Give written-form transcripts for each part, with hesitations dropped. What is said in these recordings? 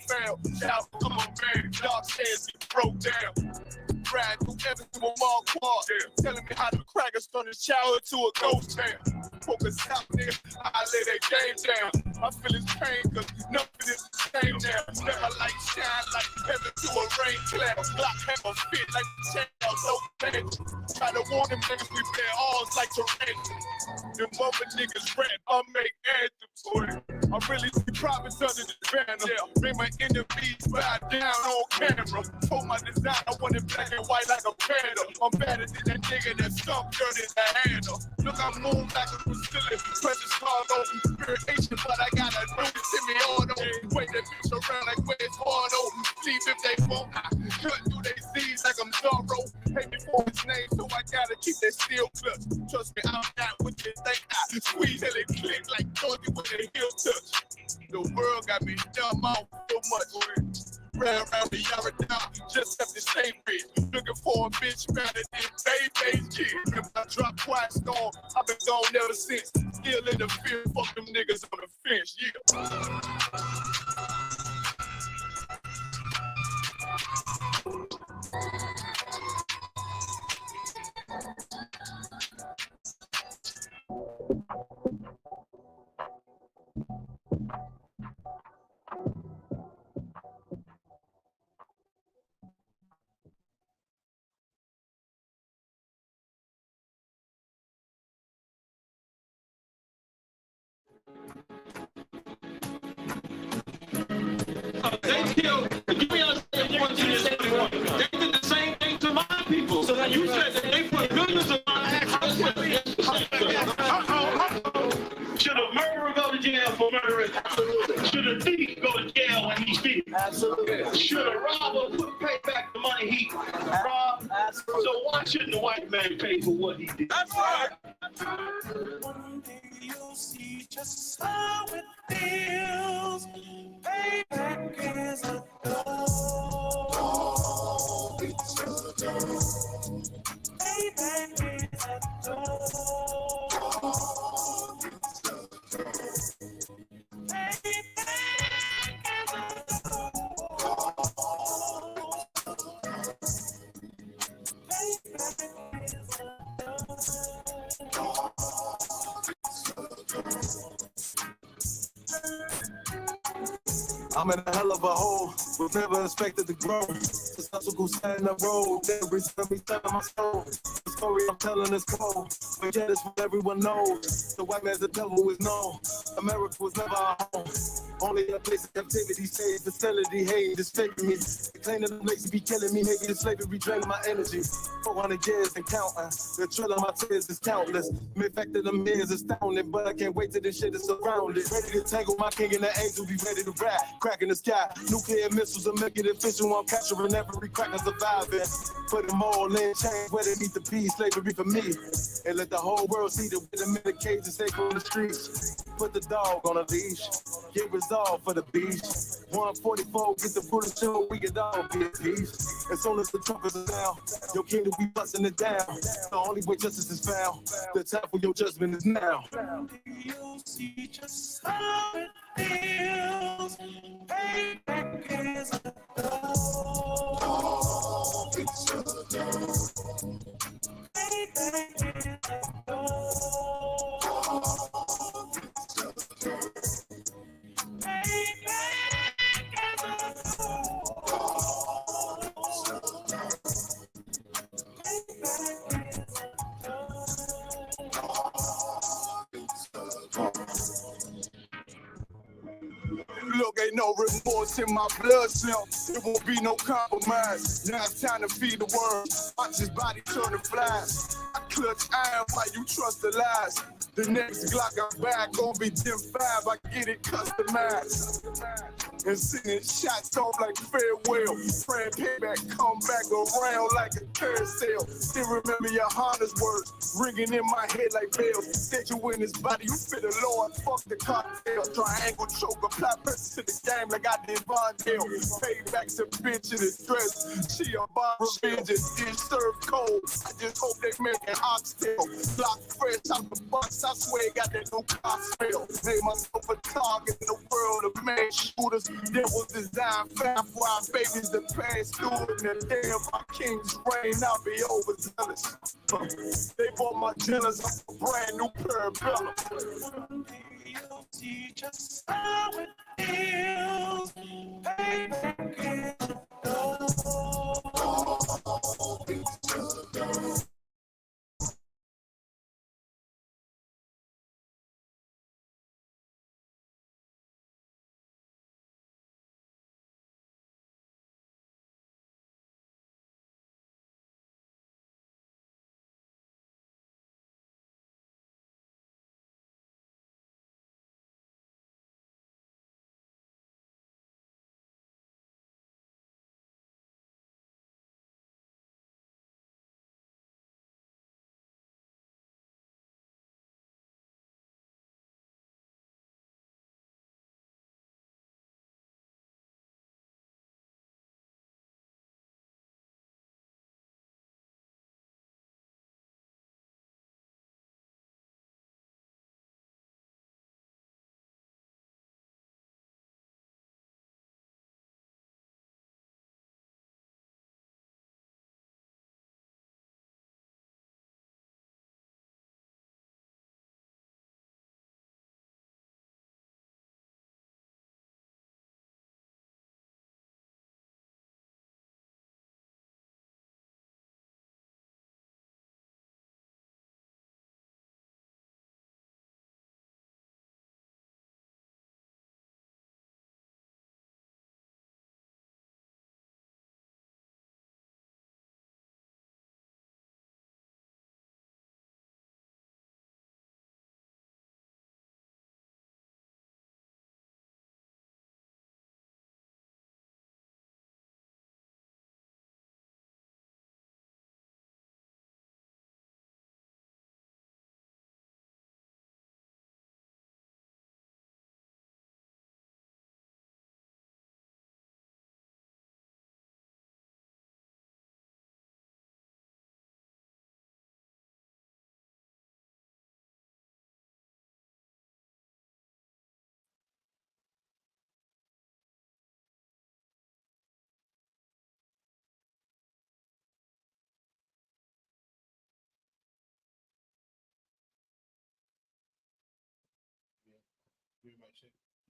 fail. Shout to my man, dark hands, he broke down. Riding through Evans to a mall quad, telling me how the crackers turned his childhood to a ghost town. Focus out there, I lay that game down. I feel his pain, cause nothing is the same now. Never light shine like heaven to a rain cloud. Glock hammer fit like the child, no thanks. Try to warn them niggas we play ours like terrain. Them mother niggas rap, I make anthems for it. I really see profits under the banner. Make my enemies bow down on camera. Told my design, I want it black and white like a panda. I'm better than that nigga that stunk dirt in the handle. Look, I move like a facility. Precious cargo, irritation, but I got a new semi-auto. Wait that bitch around like where it's auto. See if they won't. I cut through they C's like I'm Zorro. Hate me for his name, so I gotta keep that steel clutch. Trust me, I'm not what you think. I squeeze till it click like Georgie with a heel touch. The world got me dumb out so much. Ran around the yard now, just left the same bridge. Looking for a bitch better than Baby's kid. If I drop quiet storm, I've been gone ever since. Still in the field, fuck them niggas on the fence, yeah. They killed, give me understand one thing is everyone. They did the same thing to my people. So that you said that they put millions of my house. Should a murderer go to jail for murdering? Absolutely. Should a thief go to jail when he steals? Absolutely. Should a robber pay back the money he robbed? Absolutely. So why shouldn't the white man pay for what he did? That's right. One day you'll see just how it feels. Payback is a dog. Payback is a dog. I'm in a hell of a hole, was never expected to grow. The obstacle stand up road, that reserve me telling my soul. The story I'm telling is cold, but yet it's what everyone knows. The white man's the devil is known. America was never our home. Only a place of captivity, safe facility, hate is faking me. They claim that the place be killing me, maybe the slavery draining my energy. 400 years and counting, the thrill of my tears is countless. The fact of them is astounding, but I can't wait till this shit is surrounded. Ready to tangle my king and the angel, be ready to rap. Crack in the sky, nuclear missiles are making it official. I'm capturing every crack and surviving. Put them all in chains where they meet the peace, slavery for me. And let the whole world see the women in the cages, safe on the streets. Put the dog on a leash, get resolved for the beach. 144, get the bullet show, we can all be at peace. As soon as the trumpets are down, your kingdom be busting it down. The only way justice is found, the time for your judgment is now. You'll see just how it feels. Payback is a dog. Payback is a dog. Look, ain't no remorse in my blood cell. There won't be no compromise. Now it's time to feed the world. Watch his body turn to flies. I clutch iron while you trust the lies. The next Glock I buy gon' be Gen 5. I get it customized. And sending shots off like farewell. Praying payback come back around like a carousel. Still remember your Honda's words ringing in my head like bells. Said you in his body, you fit the Lord. Fuck the cocktail. Triangle choke, apply pressure to the game like I did Vondale. Payback's a bitch in his dress. She a bar revenge and served cold. I just hope they make an oxtail. Block fresh out the box. I swear got that new car smell. Made myself a target in the world of man shooters. There was design found for our babies to pass through. And the day of my king's reign, I'll be overzealous. They bought my jealous a brand new pair of bells. You'll teach us how it feels. Hey,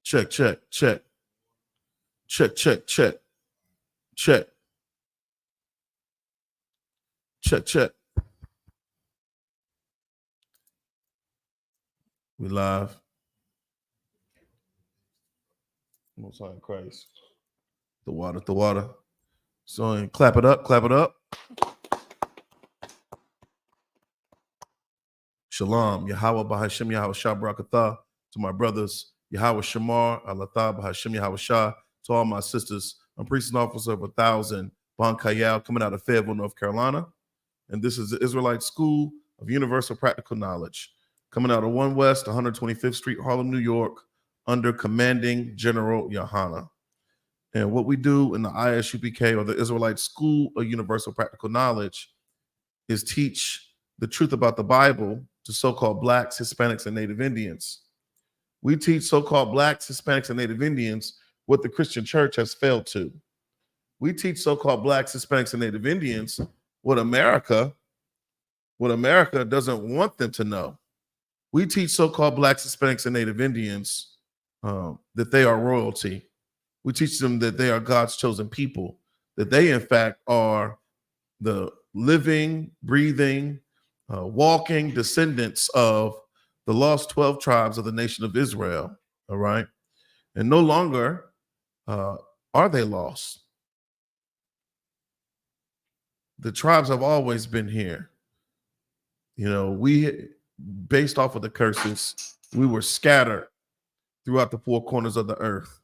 Check, check, check. Check, check, check. Check. Check, check. We live. Most High in Christ. The water, the water. So clap it up, clap it up. Shalom, Yahweh Bahashim Yahweh Shah Barakatah. To my brothers, Yahweh Shamar, Alatha Bahashim Yahweh Shah. To all my sisters, I'm priest and officer of 1,000, Bon Kayal, coming out of Fayetteville, North Carolina. And this is the Israelite School of Universal Practical Knowledge, coming out of 1 West, 125th Street, Harlem, New York, under Commanding General Yohana. And what we do in the ISUPK, or the Israelite School of Universal Practical Knowledge, is teach the truth about the Bible to so-called Blacks, Hispanics, and Native Indians. We teach so-called Blacks, Hispanics, and Native Indians what the Christian church has failed to. We teach so-called Blacks, Hispanics, and Native Indians what America doesn't want them to know. We teach so-called Blacks, Hispanics, and Native Indians that they are royalty. We teach them that they are God's chosen people, that they, in fact, are the living, breathing, walking descendants of the lost 12 tribes of the nation of Israel, all right? And no longer are they lost. The tribes have always been here. You know, we, based off of the curses, we were scattered throughout the four corners of the earth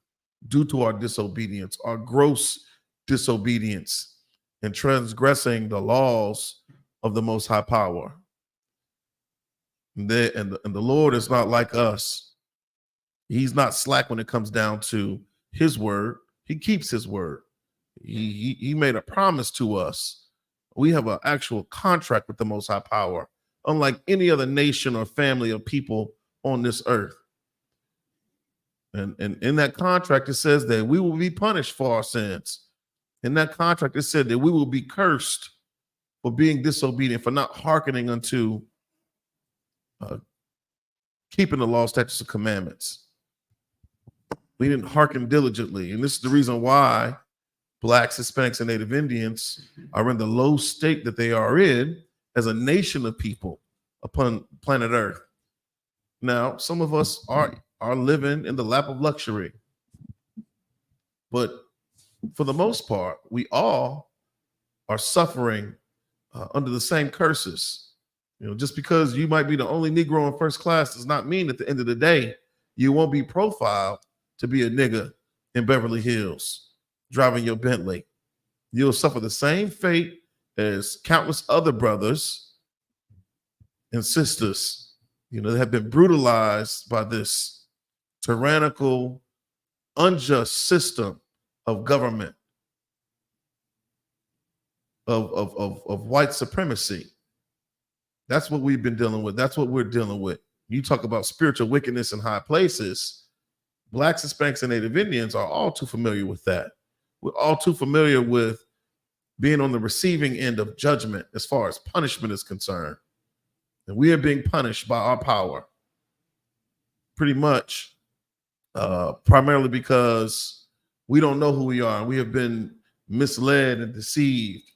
due to our disobedience, our gross disobedience, and transgressing the laws of the Most High Power. And the Lord is not like us. He's not slack when it comes down to his word. He keeps his word. He made a promise to us. We have an actual contract with the Most High Power, unlike any other nation or family of people on this earth. And in that contract, it says that we will be punished for our sins. In that contract, it said that we will be cursed for being disobedient, for not hearkening unto keeping the law, statutes, and commandments. We didn't hearken diligently. And this is the reason why Blacks, Hispanics, and Native Indians are in the low state that they are in as a nation of people upon planet Earth. Now, some of us are living in the lap of luxury. But for the most part, we all are suffering under the same curses. You know, just because you might be the only Negro in first class does not mean at the end of the day, you won't be profiled to be a nigga in Beverly Hills driving your Bentley. You'll suffer the same fate as countless other brothers and sisters, you know, that have been brutalized by this tyrannical, unjust system of government, of white supremacy. That's what we've been dealing with. That's what we're dealing with. You talk about spiritual wickedness in high places. Blacks, Hispanics, and Native Indians are all too familiar with that. We're all too familiar with being on the receiving end of judgment as far as punishment is concerned. And we are being punished by our power pretty much, primarily because we don't know who we are. We have been misled and deceived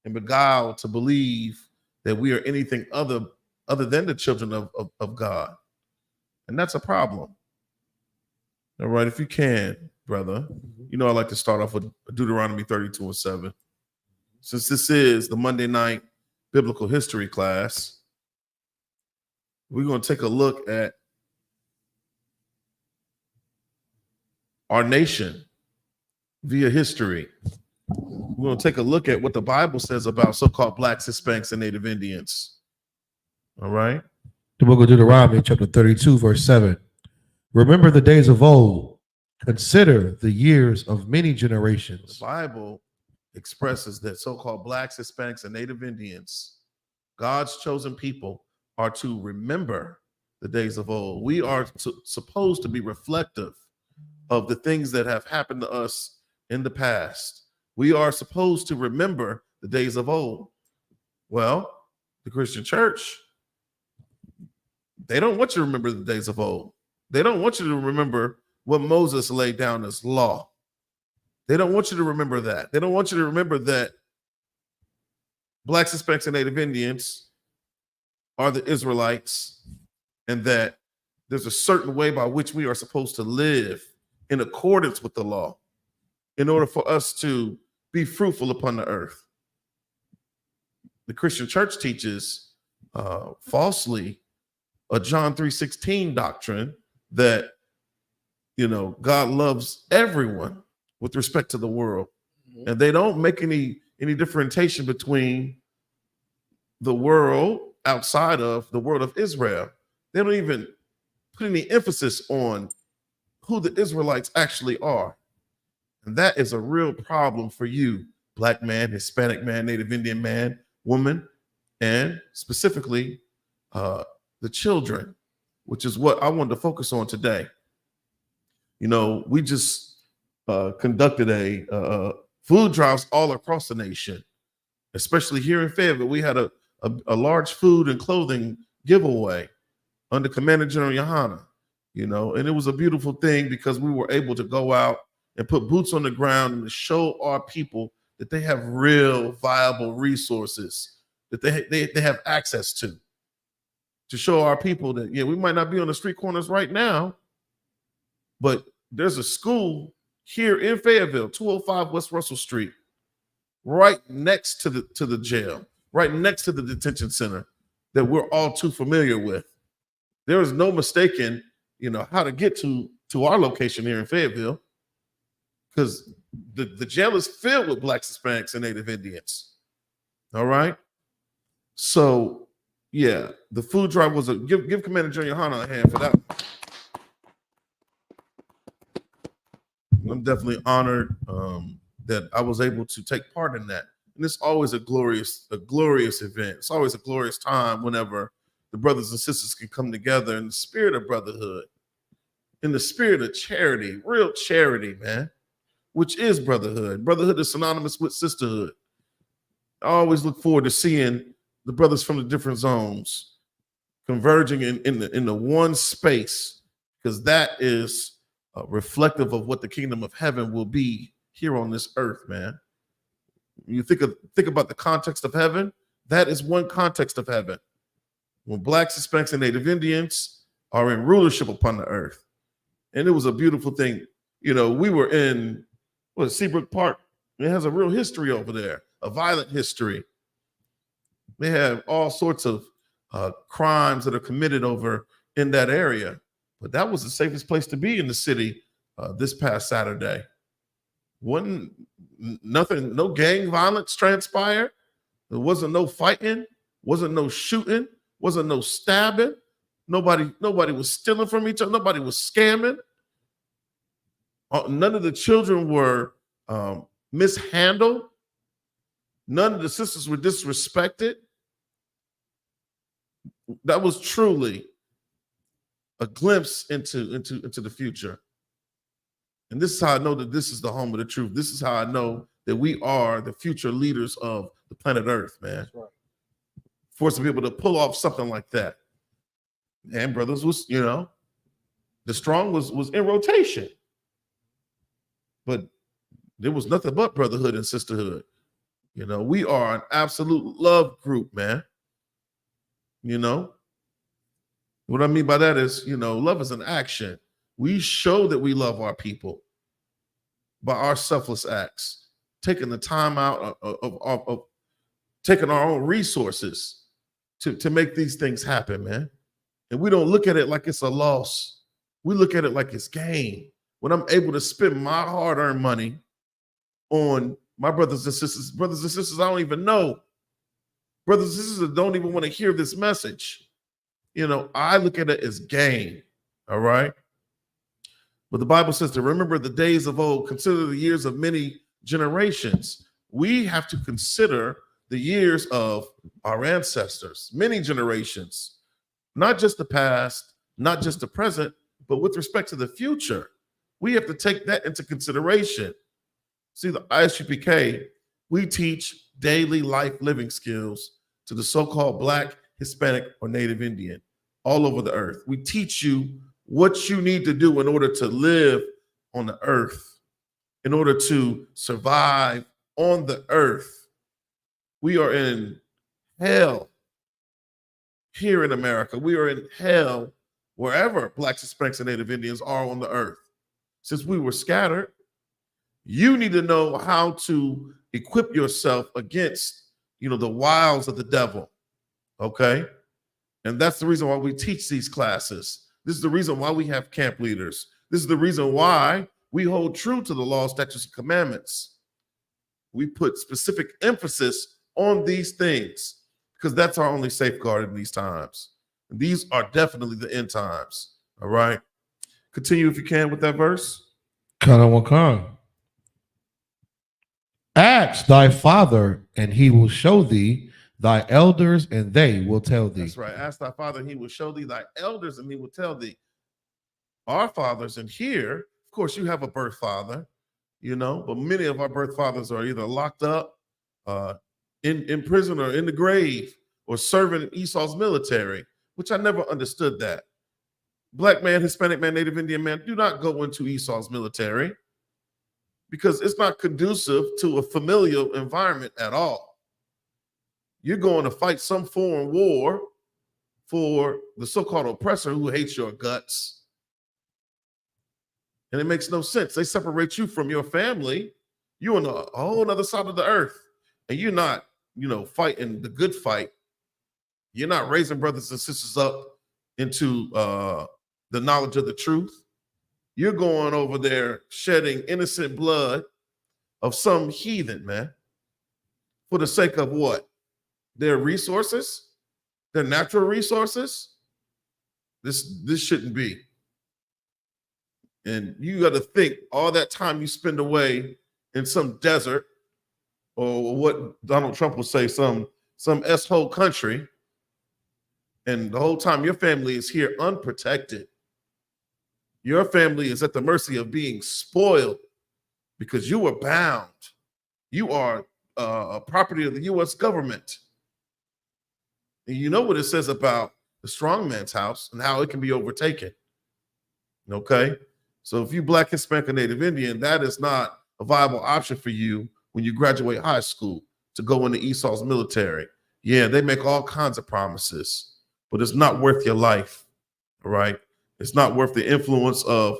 and beguiled to believe that we are anything other than the children of God. And that's a problem. All right, if you can, brother, you know I like to start off with Deuteronomy 32:7. Since this is the Monday night biblical history class, we're going to take a look at our nation via history. We're going to take a look at what the Bible says about so-called Blacks, Hispanics, and Native Indians. All right? The book of Deuteronomy, chapter 32, verse 7. Remember the days of old. Consider the years of many generations. The Bible expresses that so-called Blacks, Hispanics, and Native Indians, God's chosen people, are to remember the days of old. We are supposed to be reflective of the things that have happened to us in the past. We are supposed to remember the days of old. Well, the Christian church, they don't want you to remember the days of old. They don't want you to remember what Moses laid down as law. They don't want you to remember that. They don't want you to remember that Blacks, Hispanics, and Native Indians are the Israelites, and that there's a certain way by which we are supposed to live in accordance with the law in order for us to be fruitful upon the earth. The Christian church teaches falsely a John 3:16 doctrine that, you know, God loves everyone with respect to the world. And they don't make any differentiation between the world outside of the world of Israel. They don't even put any emphasis on who the Israelites actually are. And that is a real problem for you, Black man, Hispanic man, Native Indian man, woman, and specifically the children, which is what I wanted to focus on today. You know, we just conducted a food drives all across the nation, especially here in Fayetteville. We had a large food and clothing giveaway under Commander General Yohana, you know, and it was a beautiful thing because we were able to go out and put boots on the ground and to show our people that they have real viable resources that they have access to show our people that, yeah, we might not be on the street corners right now, but there's a school here in Fayetteville, 205 West Russell Street, right next to the jail, right next to the detention center that we're all too familiar with. There is no mistaking, you know, how to get to our location here in Fayetteville, because the jail is filled with Blacks, Hispanics, and Native Indians. All right. So yeah, the food drive was give Commander General Yohana a hand for that. I'm definitely honored that I was able to take part in that. And it's always a glorious event. It's always a glorious time whenever the brothers and sisters can come together in the spirit of brotherhood in the spirit of charity, real charity, man, which is brotherhood. Brotherhood is synonymous with sisterhood. I always look forward to seeing the brothers from the different zones converging in the one space, because that is reflective of what the kingdom of heaven will be here on this earth, man. You think about the context of heaven. That is one context of heaven. When Blacks, Hispanics, and Native Indians are in rulership upon the earth. And it was a beautiful thing. You know, we were in Seabrook Park. It has a real history over there, a violent history. They have all sorts of crimes that are committed over in that area. But that was the safest place to be in the city this past Saturday. Nothing, no gang violence transpired. There wasn't no fighting, wasn't no shooting, wasn't no stabbing. Nobody was stealing from each other. Nobody was scamming. None of the children were mishandled. None of the sisters were disrespected. That was truly a glimpse into the future. And this is how I know that this is the home of the truth. This is how I know that we are the future leaders of the planet Earth, man. That's right. For us to be able to pull off something like that. And brothers was, the strong was in rotation. But there was nothing but brotherhood and sisterhood. We are an absolute love group, man. What I mean by that is, love is an action. We show that we love our people by our selfless acts, taking the time out of taking our own resources to make these things happen, man. And we don't look at it like it's a loss. We look at it like it's gain. When I'm able to spend my hard-earned money on my brothers and sisters I don't even know, brothers and sisters that don't even want to hear this message, I look at it as gain, all right? But the Bible says to remember the days of old, consider the years of many generations. We have to consider the years of our ancestors, many generations, not just the past, not just the present, but with respect to the future. We have to take that into consideration. See, the ISUPK, we teach daily life living skills to the so-called Black, Hispanic, or Native Indian all over the earth. We teach you what you need to do in order to live on the earth, in order to survive on the earth. We are in hell here in America. We are in hell wherever Blacks, Hispanics, and Native Indians are on the earth. Since we were scattered, you need to know how to equip yourself against, the wiles of the devil, okay? And that's the reason why we teach these classes. This is the reason why we have camp leaders. This is the reason why we hold true to the law, statutes, and commandments. We put specific emphasis on these things because that's our only safeguard in these times. And these are definitely the end times, all right? Continue if you can with that verse. Khan. Ask thy father, and he will show thee thy elders, and they will tell thee. That's right. Ask thy father, and he will show thee thy elders, and he will tell thee. Our fathers in here, of course, you have a birth father, but many of our birth fathers are either locked up, in prison, or in the grave, or serving in Esau's military, which I never understood that. Black man, Hispanic man, Native Indian man, do not go into Esau's military because it's not conducive to a familial environment at all. You're going to fight some foreign war for the so-called oppressor who hates your guts. And it makes no sense. They separate you from your family. You're on a whole other side of the earth. And you're not, fighting the good fight. You're not raising brothers and sisters up into the knowledge of the truth. You're going over there shedding innocent blood of some heathen, man, for the sake of what? Their resources, their natural resources. This shouldn't be. And you got to think all that time you spend away in some desert, or what Donald Trump will say, some S-hole country, and the whole time your family is here unprotected. Your family is at the mercy of being spoiled because you were bound. You are a property of the U.S. government. And you know what it says about the strong man's house and how it can be overtaken. Okay? So if you Black, Hispanic, or Native Indian, that is not a viable option for you when you graduate high school to go into Esau's military. Yeah, they make all kinds of promises, but it's not worth your life, all right? It's not worth the influence of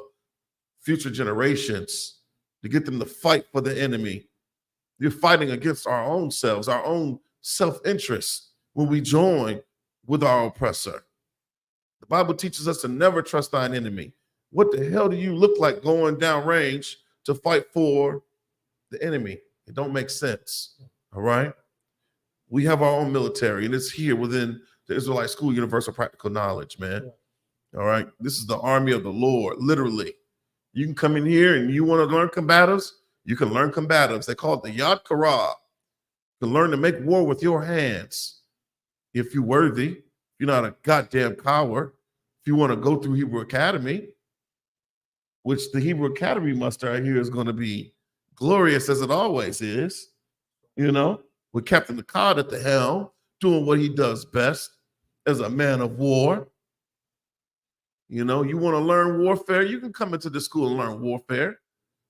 future generations to get them to fight for the enemy. You're fighting against our own selves, our own self-interest when we join with our oppressor. The Bible teaches us to never trust thine enemy. What the hell do you look like going down range to fight for the enemy? It don't make sense, all right? We have our own military, and it's here within the Israelite School Universal Practical Knowledge, man. All right? This is the army of the Lord, literally. You can come in here and you want to learn combatives, you can learn combatives. They call it the Yad Kara. You can learn to make war with your hands if you're worthy. If you're not a goddamn coward. If you want to go through Hebrew Academy, which the Hebrew Academy muster I hear is going to be glorious as it always is, you know, with Captain Akkad at the helm, doing what he does best as a man of war. You know, you want to learn warfare, you can come into the school and learn warfare.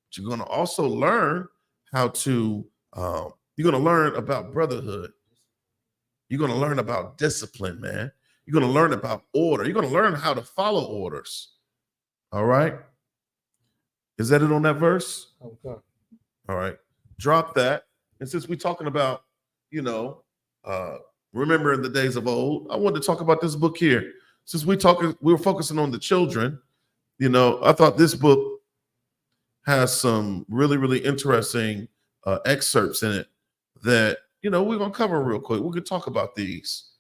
But you're going to also learn how to, you're going to learn about brotherhood. You're going to learn about discipline, man. You're going to learn about order. You're going to learn how to follow orders. All right? Is that it on that verse? Okay. All right. Drop that. And since we're talking about, you know, remembering the days of old, I wanted to talk about this book here. Since we were focusing on the children, you know, I thought this book has some really, really interesting excerpts in it that, you know, we're going to cover real quick. We're going to talk about these.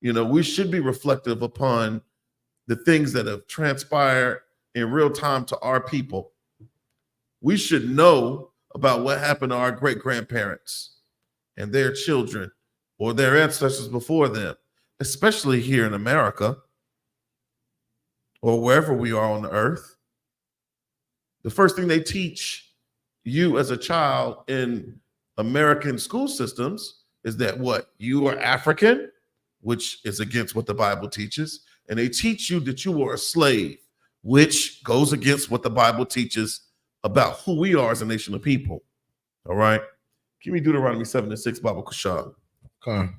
You know, we should be reflective upon the things that have transpired in real time to our people. We should know about what happened to our great-grandparents and their children or their ancestors before them, especially here in America or wherever we are on the earth. The first thing they teach you as a child in American school systems is that what? You are African, which is against what the Bible teaches, and they teach you that you were a slave, which goes against what the Bible teaches about who we are as a nation of people. All right? Give me Deuteronomy 7:6, Baba Kushab. Okay.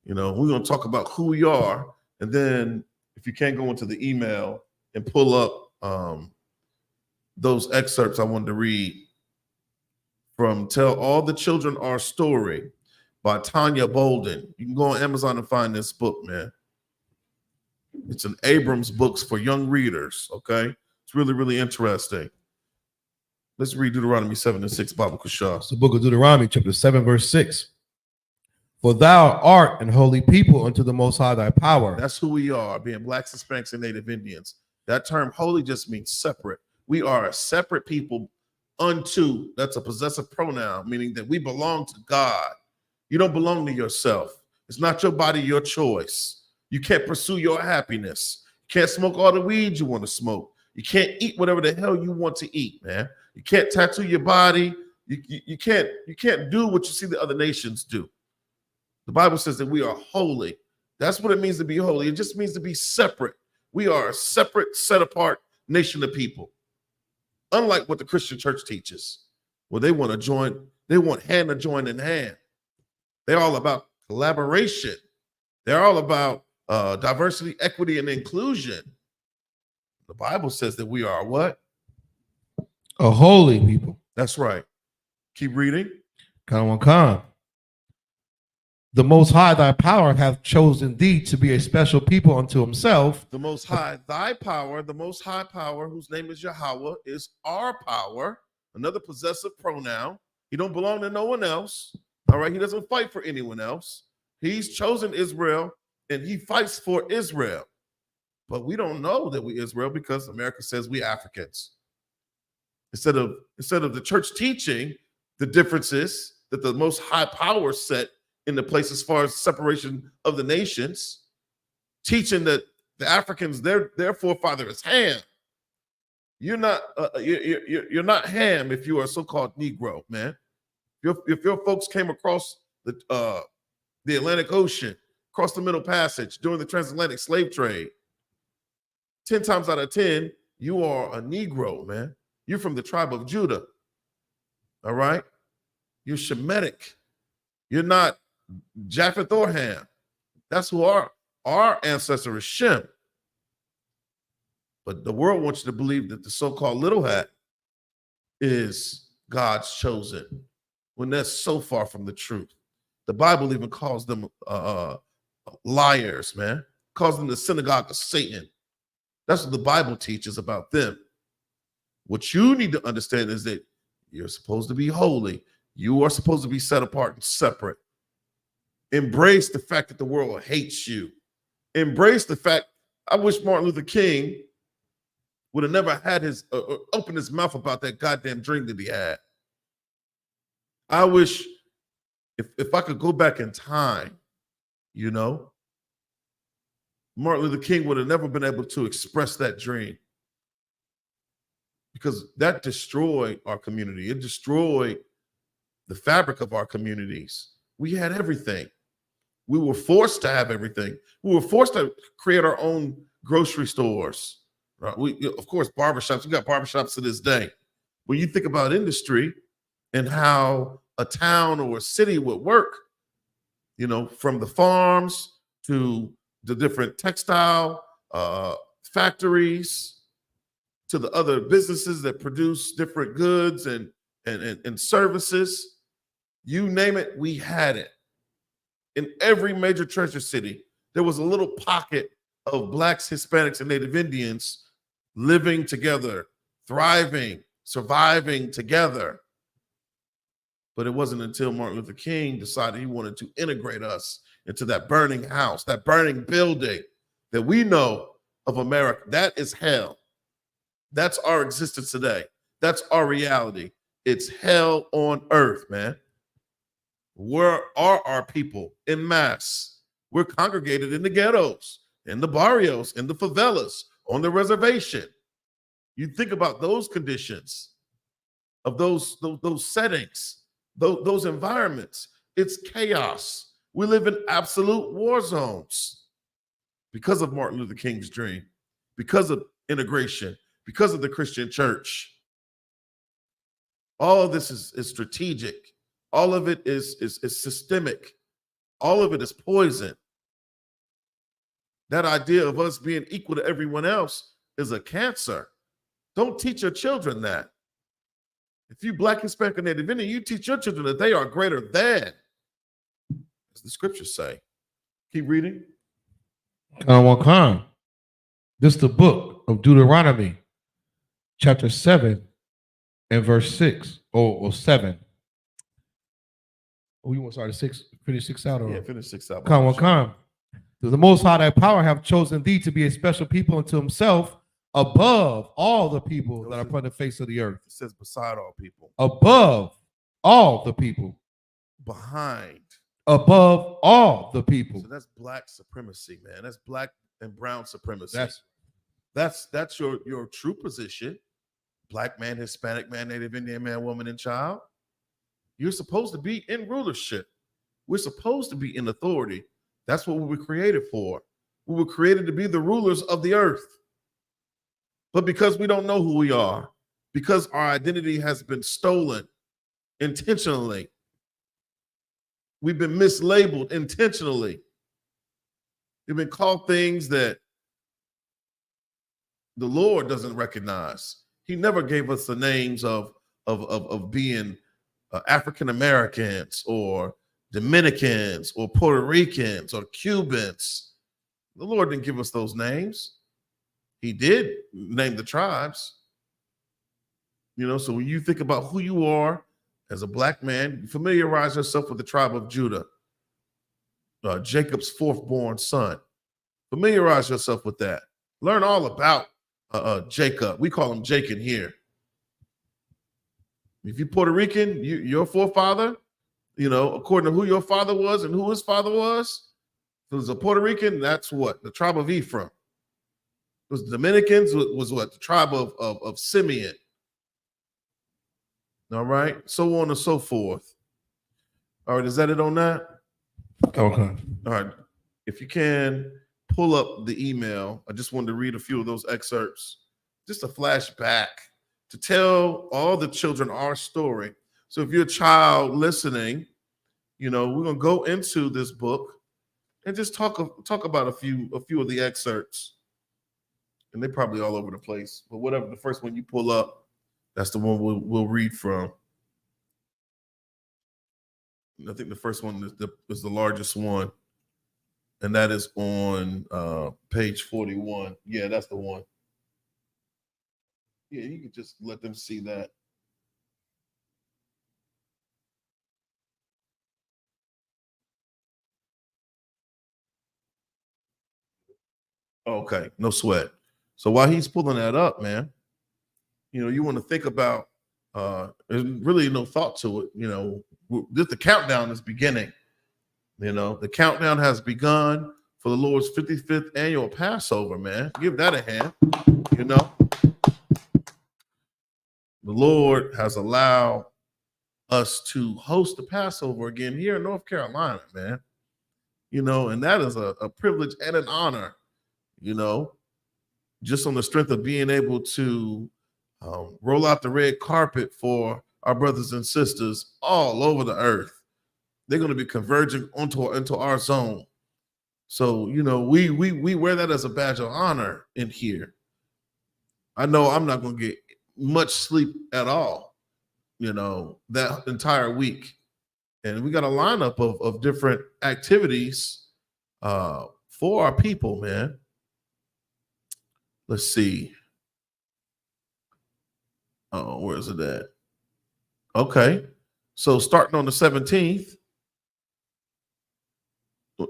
You know, we're going to talk about who we are, and then if you can't go into the email and pull up those excerpts I wanted to read from Tell All the Children Our Story by Tanya Bolden. You can go on Amazon and find this book, man. It's an Abrams books for young readers, okay? It's really, really interesting. Let's read Deuteronomy 7:6, Baba Kushab. It's the book of Deuteronomy, chapter 7, verse 6. For thou art an holy people unto the Most High thy power. That's who we are, being Blacks, Hispanics, and Native Indians. That term holy just means separate. We are a separate people unto, that's a possessive pronoun, meaning that we belong to God. You don't belong to yourself. It's not your body, your choice. You can't pursue your happiness. You can't smoke all the weed you want to smoke. You can't eat whatever the hell you want to eat, man. You can't tattoo your body. You can't do what you see the other nations do. The Bible says that we are holy. That's what it means to be holy. It just means to be separate. We are a separate, set apart nation of people. Unlike what the Christian church teaches, where they want to join, they want hand to join in hand. They're all about collaboration. They're all about diversity, equity, and inclusion. The Bible says that we are what? A holy people. That's right. Keep reading. Khan. The Most High thy power hath chosen thee to be a special people unto himself. The Most High, thy power, the Most High power, whose name is Yahweh, is our power. Another possessive pronoun. He don't belong to no one else. All right. He doesn't fight for anyone else. He's chosen Israel and he fights for Israel. But we don't know that we Israel because America says we Africans. Instead of the church teaching the differences that the Most High power set in the place as far as separation of the nations, teaching that the Africans, their forefather is Ham, You're not you're not Ham if you are a so-called Negro, man. If your folks came across the Atlantic Ocean, across the Middle Passage during the transatlantic slave trade, 10 times out of 10, you are a Negro, man. You're from the tribe of Judah. All right? You're Shemitic. You're not Japheth or Ham. That's who our ancestor is, Shem. But the world wants you to believe that the so-called little hat is God's chosen, when that's so far from the truth. The Bible even calls them liars, man. Calls them the synagogue of Satan. That's what the Bible teaches about them. What you need to understand is that you're supposed to be holy. You are supposed to be set apart and separate. Embrace the fact that the world hates you. Embrace the fact, I wish Martin Luther King would have never had his opened his mouth about that goddamn dream that he had. I wish if I could go back in time, you know, Martin Luther King would have never been able to express that dream, because that destroyed our community. It destroyed the fabric of our communities. We had everything. We were forced to have everything. We were forced to create our own grocery stores. Right? Of course, barbershops. We got barbershops to this day. When you think about industry and how a town or a city would work, you know, from the farms to the different textile factories to the other businesses that produce different goods and services, you name it, we had it. In every major treasure city, there was a little pocket of Blacks, Hispanics, and Native Indians living together, thriving, surviving together. But it wasn't until Martin Luther King decided he wanted to integrate us into that burning house, that burning building that we know of America. That is hell. That's our existence today. That's our reality. It's hell on earth, man. Where are our people en masse? We're congregated in the ghettos, in the barrios, in the favelas, on the reservation. You think about those conditions of those settings, those environments. It's chaos. We live in absolute war zones because of Martin Luther King's dream, because of integration, because of the Christian church. All of this is strategic. All of it is systemic. All of it is poison. That idea of us being equal to everyone else is a cancer. Don't teach your children that. If you Black, Hispanic, or Native Indian, you teach your children that they are greater than, as the scriptures say. Keep reading. This is the book of Deuteronomy, chapter 7 and verse 6 or 7. Oh, you want to start at 6? Finish 6 out? Or? Yeah, finish 6 out. Come. The Most High thy power have chosen thee to be a special people unto himself, above all the people that are upon the face of the earth. It says beside all people. Above all the people. Behind. Above all the people. So that's Black supremacy, man. That's Black and brown supremacy. That's your true position. Black man, Hispanic man, Native Indian man, woman, and child. You're supposed to be in rulership. We're supposed to be in authority. That's what we were created for. We were created to be the rulers of the earth. But because we don't know who we are, because our identity has been stolen intentionally, we've been mislabeled intentionally. We've been called things that the Lord doesn't recognize. He never gave us the names of being African Americans or Dominicans or Puerto Ricans or Cubans. The Lord didn't give us those names. He did name the tribes. You know, so when you think about who you are as a Black man, you familiarize yourself with the tribe of Judah, Jacob's fourth born son. Familiarize yourself with that. Learn all about Jacob. We call him Jacob here. If you're Puerto Rican, your forefather, you know, according to who your father was and who his father was, if it was a Puerto Rican, that's what? The tribe of Ephraim. was Dominicans, was what? The tribe of Simeon. All right, so on and so forth. All right, is that it on that? Okay. All right. If you can pull up the email, I just wanted to read a few of those excerpts, just a flashback to tell all the children our story. So if you're a child listening, we're gonna go into this book and just talk about a few of the excerpts. And they're probably all over the place, but whatever the first one you pull up, that's the one we'll read from. I think the first one is the largest one, and that is on page 41. Yeah, that's the one. Yeah, you can just let them see that. Okay, no sweat. So while he's pulling that up, man, you want to think about, there's really no thought to it. Just the countdown is beginning. The countdown has begun for the Lord's 55th annual Passover, man. Give that a hand. The Lord has allowed us to host the Passover again here in North Carolina, man. And that is a privilege and an honor, just on the strength of being able to roll out the red carpet for our brothers and sisters all over the earth. They're going to be converging into our zone. So, we wear that as a badge of honor in here. I know I'm not going to get much sleep at all, that entire week. And we got a lineup of different activities for our people, man. Let's see. Oh, where is it at? Okay. So starting on the 17th,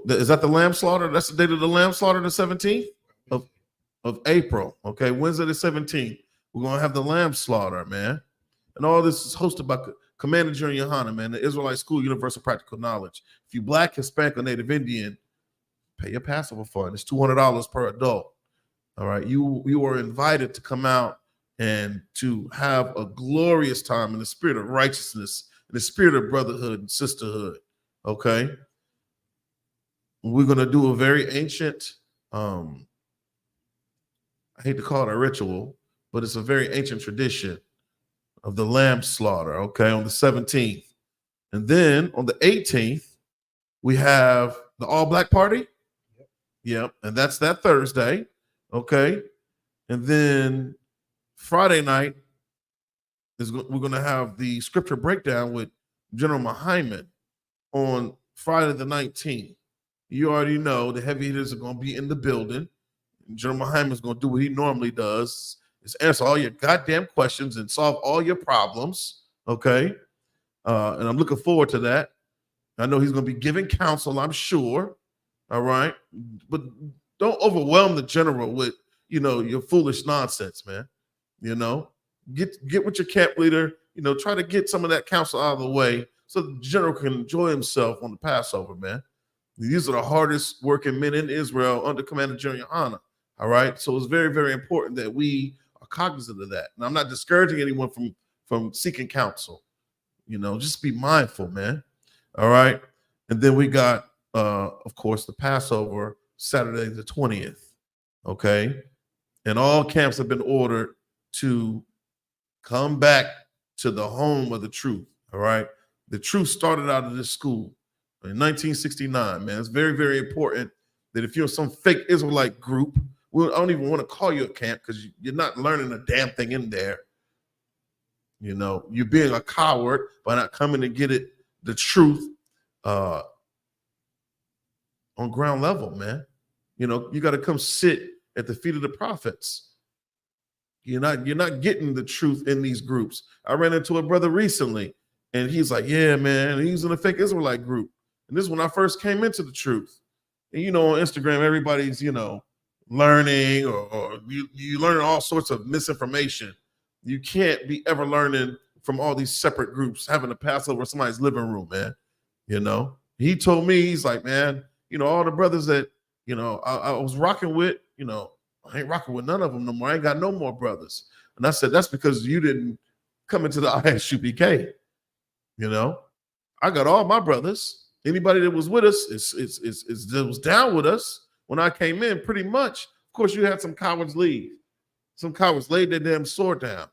is that the lamb slaughter? That's the date of the lamb slaughter, the 17th of April. Okay, Wednesday the 17th. We're going to have the lamb slaughter, man. And all this is hosted by Commander Junior Yohana, man, the Israelite School Universal Practical Knowledge. If you Black, Hispanic, or Native Indian, pay your Passover fund. It's $200 per adult. All right, you are invited to come out and to have a glorious time in the spirit of righteousness, in the spirit of brotherhood and sisterhood. Okay, we're going to do a very ancient, I hate to call it a ritual, but it's a very ancient tradition of the lamb slaughter, okay, on the 17th. And then on the 18th, we have the all-black party. Yep, and that's that Thursday, okay? And then Friday night, we're going to have the scripture breakdown with General Muhammad on Friday the 19th. You already know the heavy hitters are going to be in the building. General Muhammad is going to do what he normally does, is answer all your goddamn questions and solve all your problems, okay? And I'm looking forward to that. I know he's going to be giving counsel, I'm sure, all right? But don't overwhelm the general with, your foolish nonsense, man. Get with your camp leader, try to get some of that counsel out of the way so the general can enjoy himself on the Passover, man. These are the hardest working men in Israel under Commander Junior Yohana, all right? So it's very, very important that we are cognizant of that. And I'm not discouraging anyone from seeking counsel. Just be mindful, man. All right. And then we got, of course, the Passover Saturday the 20th. Okay. And all camps have been ordered to come back to the home of the truth. All right. The truth started out of this school in 1969, man. It's very, very important that if you're some fake Israelite group, I don't even want to call you a camp because you're not learning a damn thing in there. You're being a coward by not coming to get the truth on ground level, man. You got to come sit at the feet of the prophets. You're not getting the truth in these groups. I ran into a brother recently, and he's like, yeah, man, he's in a fake Israelite group. And this is when I first came into the truth. And, on Instagram, everybody's, learning or you learn all sorts of misinformation. You can't be ever learning from all these separate groups, having a Passover in somebody's living room, man. He told me, he's like, man, all the brothers that, I was rocking with, I ain't rocking with none of them no more. I ain't got no more brothers. And I said, that's because you didn't come into the ISUPK. You know, I got all my brothers. Anybody that was with us that was down with us when I came in, pretty much. Of course, you had some cowards leave. Some cowards laid their damn sword down,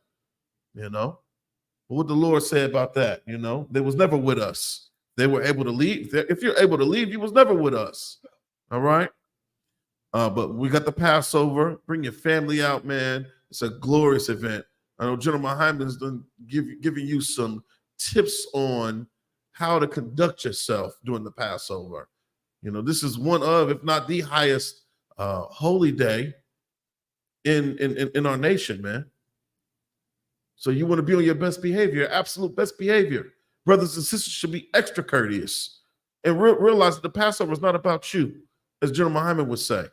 you know. But what the Lord said about that, you know, they was never with us. They were able to leave. If you're able to leave, you was never with us. All right. But we got the Passover. Bring your family out, man. It's a glorious event. I know General Hyman's done giving you some tips on how to conduct yourself during the Passover. You know, this is one of, if not the highest holy day in our nation, man. So you want to be on your best behavior, absolute best behavior. Brothers and sisters should be extra courteous and realize that the Passover is not about you, as General Hyman would say.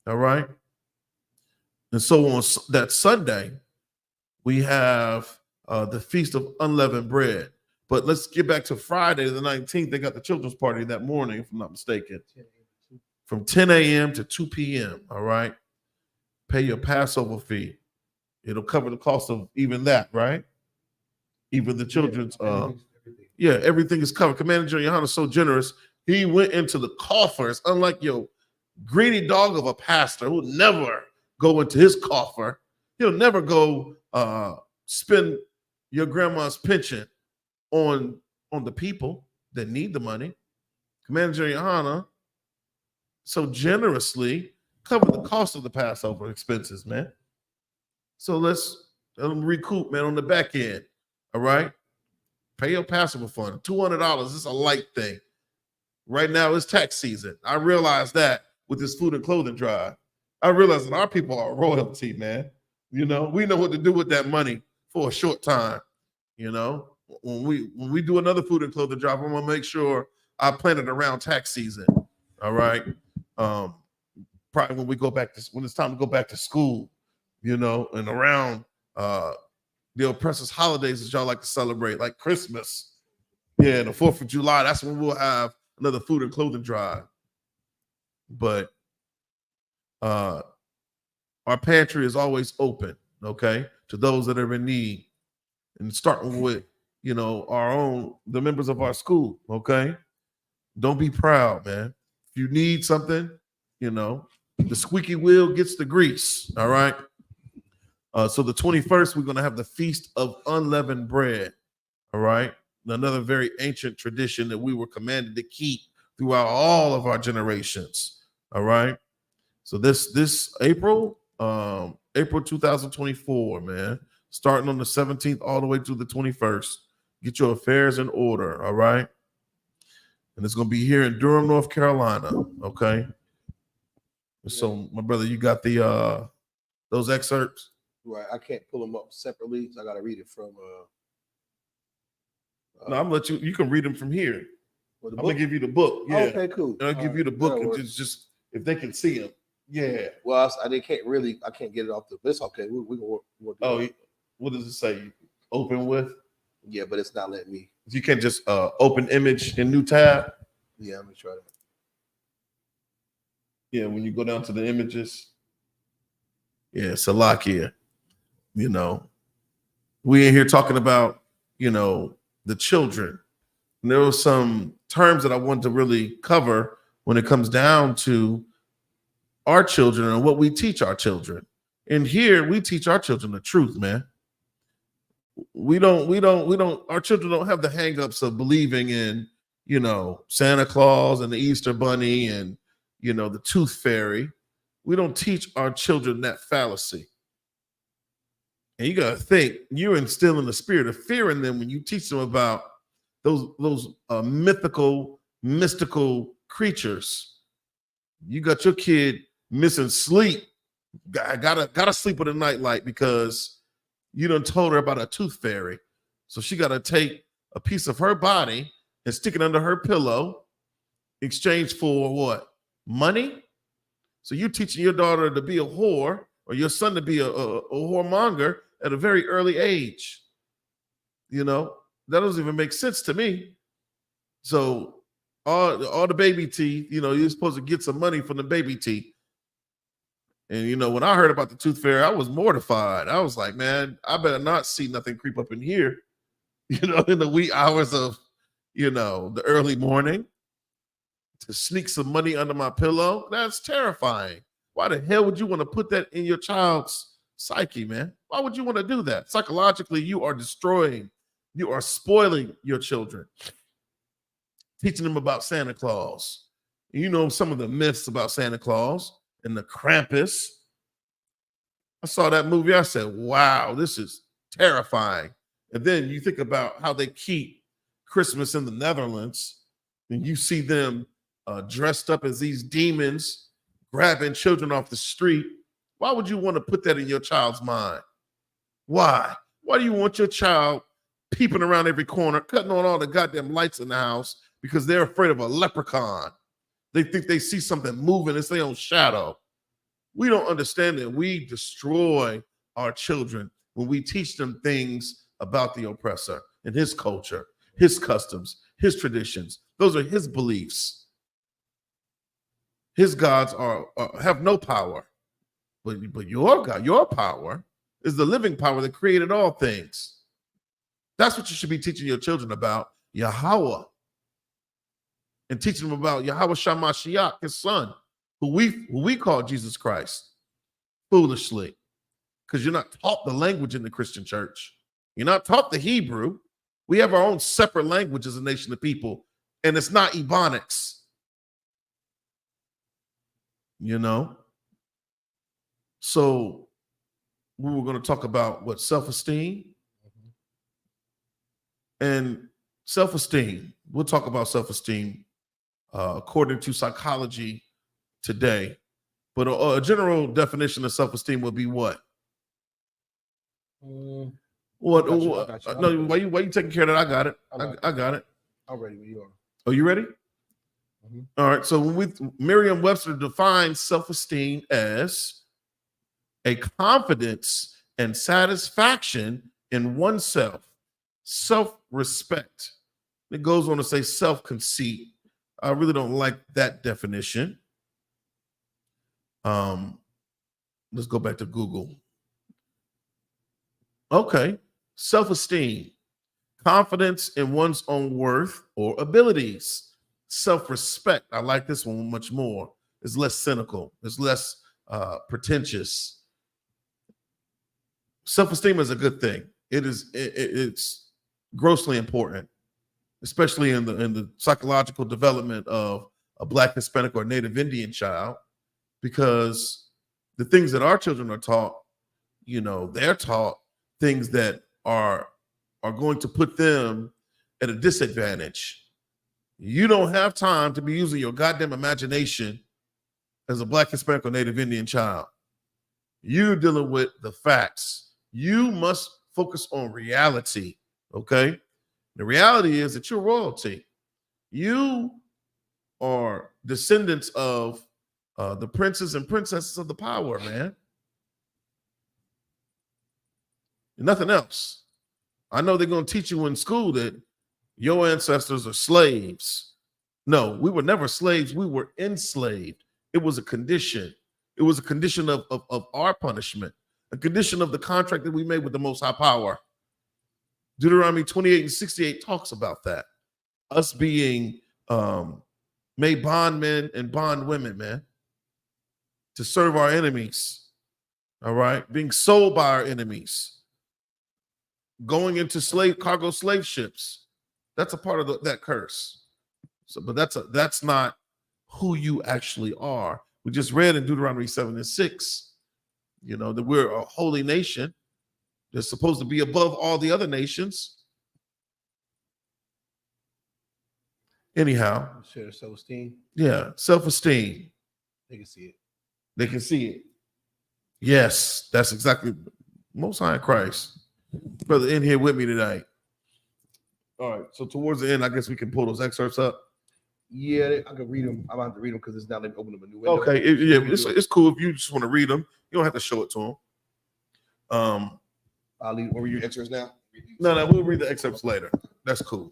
All right. And so on that Sunday, we have the Feast of Unleavened Bread. But let's get back to Friday, the 19th. They got the children's party that morning, if I'm not mistaken, from 10 a.m. to 2 p.m. All right. Pay your Passover fee. It'll cover the cost of even that, right? Even the children's. Everything is covered. Commander General Yohana is so generous. He went into the coffers, unlike your greedy dog of a pastor who would never go into his coffer. He'll never go spend your grandma's pension on the people that need the money. Commander General Yohana so generously covered the cost of the Passover expenses, man. So let's let them recoup, man, on the back end. All right. Pay your Passover fund. $200 is a light thing. Right now it's tax season. I realize that with this food and clothing drive. I realize that our people are royalty, man. You know, we know what to do with that money for a short time. You know, when we do another food and clothing drive, I'm gonna make sure I plan it around tax season. All right. Probably when it's time to go back to school, you know, and around the oppressors' holidays that y'all like to celebrate, like Christmas. Yeah, the 4th of July, that's when we'll have another food and clothing drive. But our pantry is always open, okay, to those that are in need. And starting with, you know, the members of our school, okay? Don't be proud, man. If you need something, you know, the squeaky wheel gets the grease, all right? So the 21st, we're going to have the Feast of Unleavened Bread, all right? Another very ancient tradition that we were commanded to keep throughout all of our generations, all right? So this April 2024, man, starting on the 17th all the way to the 21st, get your affairs in order, all right? And it's going to be here in Durham, North Carolina, okay? So, my brother, you got the those excerpts? Right, I can't pull them up separately, so I got to read it from. No, I'm gonna let you. You can read them from here. I'm gonna give you the book. Yeah. Okay, cool. And I'll give you the book, and just if they can see them. Yeah. Well, I can't get it off the. It's okay. We can work. What does it say? Open with? Yeah, but it's not letting me. You can't just open image in new tab. Yeah, let me try that. Yeah, when you go down to the images. Yeah, Salakia. You know, we in here talking about, you know, the children. And there were some terms that I wanted to really cover when it comes down to our children and what we teach our children. And here we teach our children the truth, man. Our children don't have the hangups of believing in, you know, Santa Claus and the Easter Bunny and, you know, the Tooth Fairy. We don't teach our children that fallacy. And you got to think, you're instilling the spirit of fear in them when you teach them about those mystical creatures. You got your kid missing sleep. Gotta sleep with a nightlight because you done told her about a tooth fairy. So she got to take a piece of her body and stick it under her pillow in exchange for what? Money? So you're teaching your daughter to be a whore or your son to be a whoremonger at a very early age. You know, that doesn't even make sense to me. So all the baby teeth, you know, you're supposed to get some money from the baby teeth. And when I heard about the tooth fairy, I was mortified. I was like, man, I better not see nothing creep up in here, in the wee hours of, the early morning to sneak some money under my pillow. That's terrifying. Why the hell would you want to put that in your child's psyche, man? Why would you want to do that? Psychologically, you are destroying, you are spoiling your children, teaching them about Santa Claus. Some of the myths about Santa Claus and the Krampus. I saw that movie. I said, wow, this is terrifying. And then you think about how they keep Christmas in the Netherlands, and you see them dressed up as these demons, grabbing children off the street. Why would you want to put that in your child's mind? Why? Why do you want your child peeping around every corner, cutting on all the goddamn lights in the house because they're afraid of a leprechaun? They think they see something moving. It's their own shadow. We don't understand that we destroy our children when we teach them things about the oppressor and his culture, his customs, his traditions. Those are his beliefs. His gods have no power, but your God, your power is the living power that created all things. That's what you should be teaching your children about, Yahweh, and teaching them about Yahweh Shamashiach, his son, who we call Jesus Christ, foolishly, because you're not taught the language in the Christian church. You're not taught the Hebrew. We have our own separate language as a nation of people, and it's not Ebonics. So we were going to talk about self-esteem. And self-esteem, we'll talk about self-esteem according to psychology today. But a general definition of self-esteem would be what? What? No, why you taking care of that? I got it. I got it. I'm ready when you are. Oh, you ready? Mm-hmm. All right. So Merriam-Webster defines self-esteem as a confidence and satisfaction in oneself, self-respect. It goes on to say self-conceit. I really don't like that definition. Let's go back to Google. Okay. Self-esteem, confidence in one's own worth or abilities. Self-respect, I like this one much more. It's less cynical. It's less pretentious. Self-esteem is a good thing. It's grossly important, especially in the psychological development of a Black, Hispanic, or Native Indian child, because the things that our children are taught, they're taught things that are going to put them at a disadvantage. You don't have time to be using your goddamn imagination as a Black, Hispanic, or Native Indian child. You're dealing with the facts. You must focus on reality, okay? The reality is that you're royalty. You are descendants of the princes and princesses of the power, man. Nothing else. I know they're going to teach you in school that your ancestors are slaves. No, we were never slaves. We were enslaved. It was a condition. It was a condition of our punishment, a condition of the contract that we made with the Most High Power. Deuteronomy 28:68 talks about that. Us being made bondmen and bondwomen, man, to serve our enemies. All right. Being sold by our enemies. Going into cargo slave ships. That's a part of that curse. So, but that's not who you actually are. We just read in Deuteronomy 7:6, that we're a holy nation. They're supposed to be above all the other nations. Anyhow. Share self-esteem. Yeah, self-esteem. They can see it. They can see it. Yes, that's exactly Most High in Christ. Brother in here with me tonight. All right, so towards the end, I guess we can pull those excerpts up. Yeah, I can read them. I'm going to have to read them because it's now they've opened up a new window. Okay, it's cool if you just want to read them. You don't have to show it to them. I'll leave. We'll read your excerpts now. No, we'll read the excerpts later. That's cool.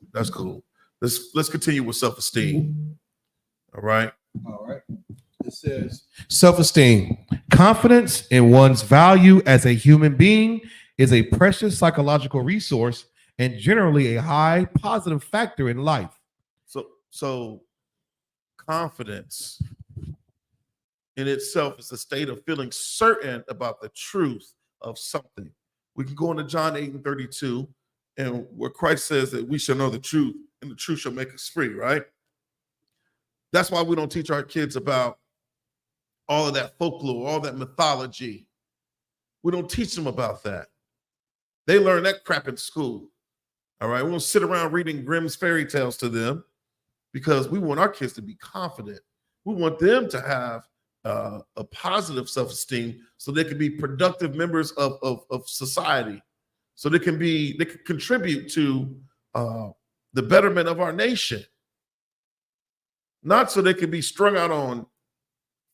Let's continue with self-esteem. All right. It says, Self-esteem. Confidence in one's value as a human being is a precious psychological resource and generally a high positive factor in life. So confidence in itself is a state of feeling certain about the truth of something. We can go into John 8:32, and where Christ says that we shall know the truth, and the truth shall make us free, right? That's why we don't teach our kids about all of that folklore, all that mythology. We don't teach them about that. They learn that crap in school. All right. We don't sit around reading Grimm's fairy tales to them because we want our kids to be confident. We want them to have a positive self-esteem so they can be productive members of society. So they can contribute to the betterment of our nation. Not so they can be strung out on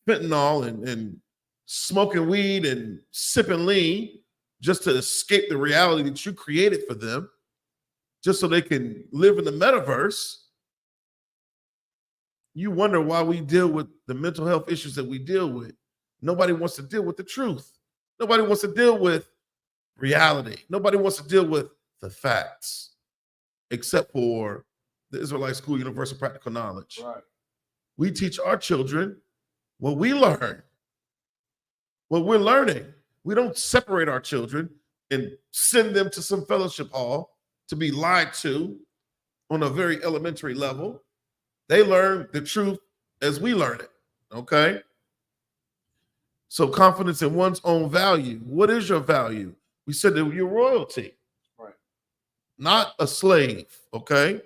fentanyl and smoking weed and sipping lean just to escape the reality that you created for them, just so they can live in the metaverse. You wonder why we deal with the mental health issues that we deal with. Nobody wants to deal with the truth. Nobody wants to deal with reality. Nobody wants to deal with the facts, except for the Israelite School Universal Practical Knowledge. right. We teach our children what we learn, what we're learning. We don't separate our children and send them to some fellowship hall to be lied to on a very elementary level. They learn the truth as we learn it, okay? So confidence in one's own value. What is your value? We said that you're royalty, Right. not a slave, okay?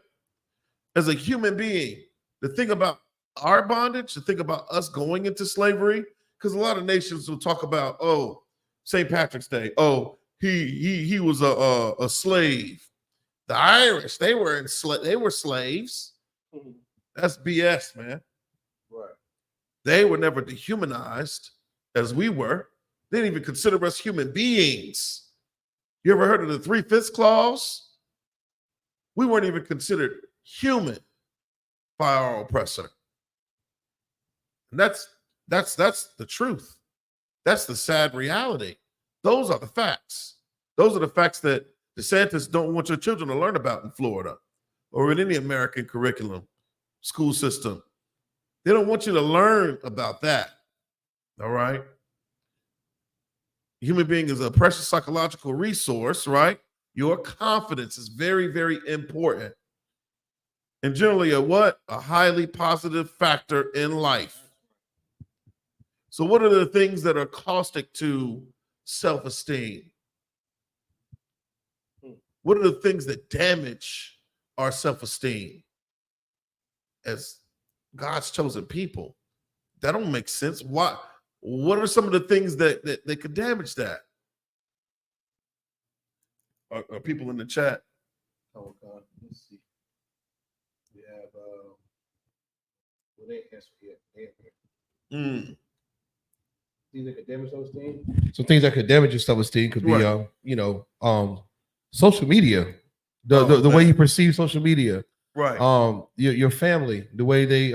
As a human being, the thing about our bondage, the thing about us going into slavery, because a lot of nations will talk about, oh, St. Patrick's Day, oh, he was a slave. The Irish, they were slaves. Mhm. That's BS, man. Right. They were never dehumanized as we were. They didn't even consider us human beings. You ever heard of the 3/5 clause? We weren't even considered human by our oppressor. And that's the truth. That's the sad reality. Those are the facts. Those are the facts that DeSantis don't want your children to learn about in Florida or in any American curriculum, school system. They don't want you to learn about that. All right. Human being is a precious psychological resource, right? Your confidence is very, very important. And generally a highly positive factor in life. So what are the things that are caustic to self-esteem? What are the things that damage our self-esteem as God's chosen people? That don't make sense. What are some of the things that could damage that? Are people in the chat? Oh God. Let's see. We have well, they answered yet. These academic self-esteem. So things that could damage your self-esteem could be, Right. Social media, the way you perceive social media, Right. your family, the way they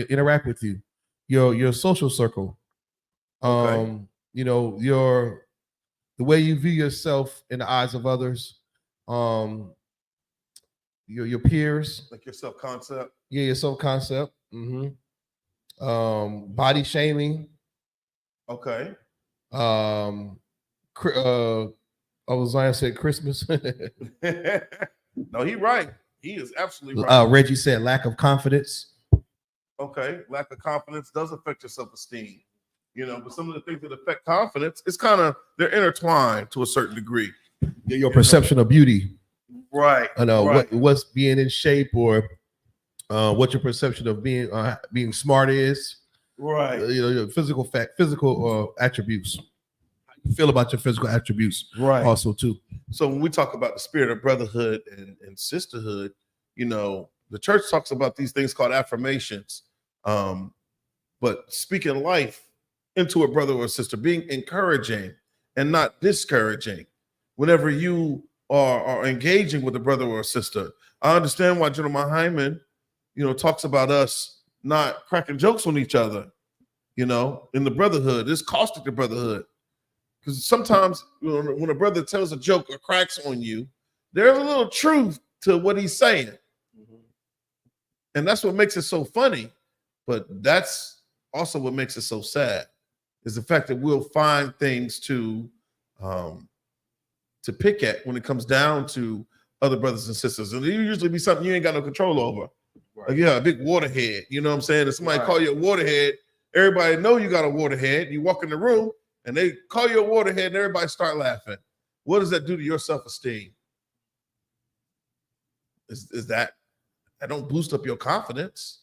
interact with you, your social circle, Okay. the way you view yourself in the eyes of others, your peers, Like your self-concept. your self-concept, body shaming, Okay. Zion said Christmas. No, he's right. He is absolutely right. Reggie said lack of confidence. Okay. Lack of confidence does affect your self-esteem. But some of the things that affect confidence, they're intertwined to a certain degree. Your perception of beauty. Right. I know right. what's being in shape, or what your perception of being smart is. Right. Your physical attributes. How you feel about your physical attributes, Right. also too. So when we talk about the spirit of brotherhood and sisterhood, the church talks about these things called affirmations. But speaking life into a brother or sister, being encouraging and not discouraging whenever you are engaging with a brother or a sister. I understand why General Hyman, talks about us not cracking jokes on each other in the brotherhood. It's costing the brotherhood. Because sometimes when a brother tells a joke or cracks on you, there's a little truth to what he's saying. And that's what makes it so funny. But that's also what makes it so sad, is the fact that we'll find things to pick at when it comes down to other brothers and sisters. And it usually be something you ain't got no control over. Right. Like, yeah, a big waterhead. You know what I'm saying? If somebody Right. call you a waterhead, everybody know you got a waterhead. You walk in the room and they call you a waterhead and everybody start laughing. What does that do to your self-esteem? Is that don't boost up your confidence?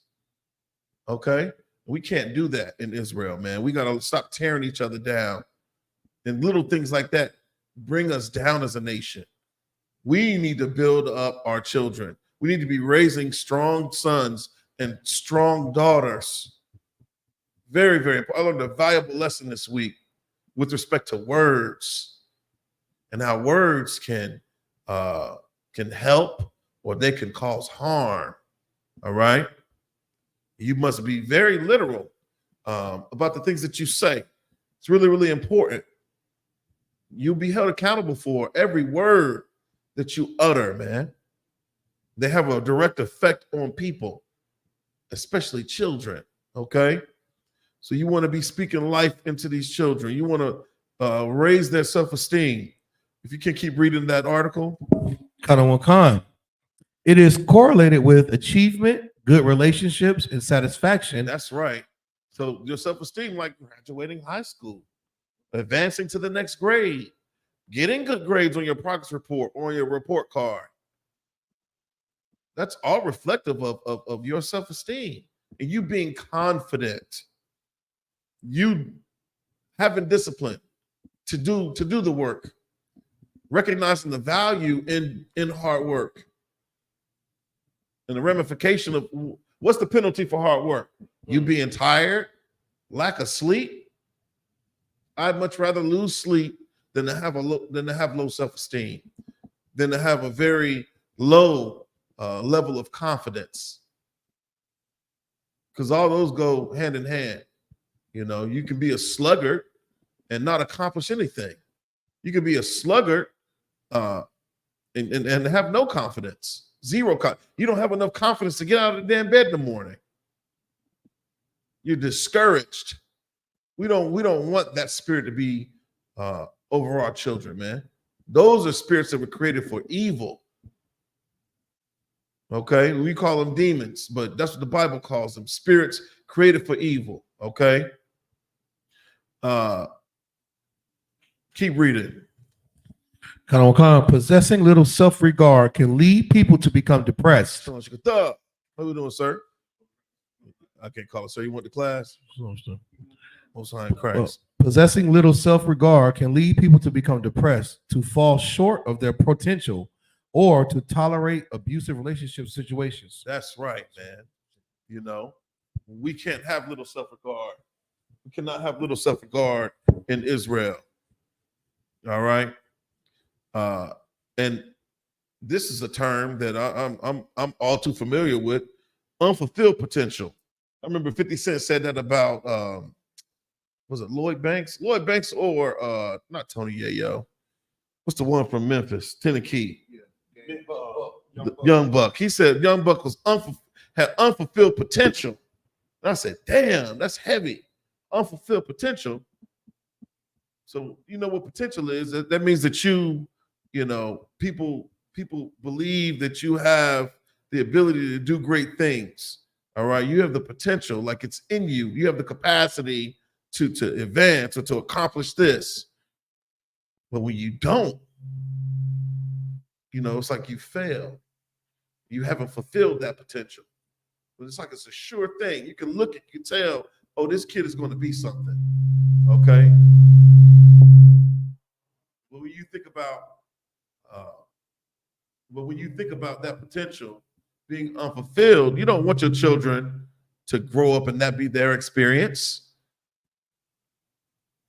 Okay? We can't do that in Israel, man. We got to stop tearing each other down. And little things like that bring us down as a nation. We need to build up our children. We need to be raising strong sons and strong daughters. Very, very important. I learned a valuable lesson this week with respect to words and how words can help or they can cause harm. All right? You must be very literal about the things that you say. It's really, really important. You'll be held accountable for every word that you utter, man. They have a direct effect on people, especially children, okay? So you want to be speaking life into these children. You want to raise their self-esteem. If you can keep reading that article. Khan. It is correlated with achievement, good relationships, and satisfaction. That's right. So your self-esteem, like graduating high school, advancing to the next grade, getting good grades on your progress report or on your report card. That's all reflective of your self-esteem and you being confident, you having discipline to do the work, recognizing the value in hard work and the ramification of what's the penalty for hard work? You being tired, lack of sleep. I'd much rather lose sleep than to have low self-esteem, than to have a very low level of confidence, because all those go hand in hand. You can be a sluggard and not accomplish anything. You can be a sluggard and have no confidence, zero. You don't have enough confidence to get out of the damn bed in the morning. You're discouraged. We don't want that spirit to be over our children, man. Those are spirits that were created for evil. Okay, we call them demons, but that's what the Bible calls them, spirits created for evil. Okay, keep reading. Khan, possessing little self-regard can lead people to become depressed. How we doing, sir? I can't call it, sir. You went to class? Most High in Christ. Possessing little self-regard can lead people to become depressed, to fall short of their potential, or to tolerate abusive relationship situations. That's right, man. We can't have little self-regard. We cannot have little self-regard in Israel. All right. And this is a term that I'm all too familiar with: unfulfilled potential. I remember 50 Cent said that about was it Lloyd Banks? Lloyd Banks or not Tony Yayo. What's the one from Memphis? Tennessee. Young Buck. He said Young Buck had unfulfilled potential. And I said, damn, that's heavy. Unfulfilled potential. So you know what potential is? That means that people believe that you have the ability to do great things. All right. You have the potential, like it's in you. You have the capacity to advance or to accomplish this. But when you don't, it's like you fail. You haven't fulfilled that potential. But it's like it's a sure thing. You can look at, you can tell, oh, this kid is going to be something. Okay. But when you think about that potential being unfulfilled, you don't want your children to grow up and that be their experience.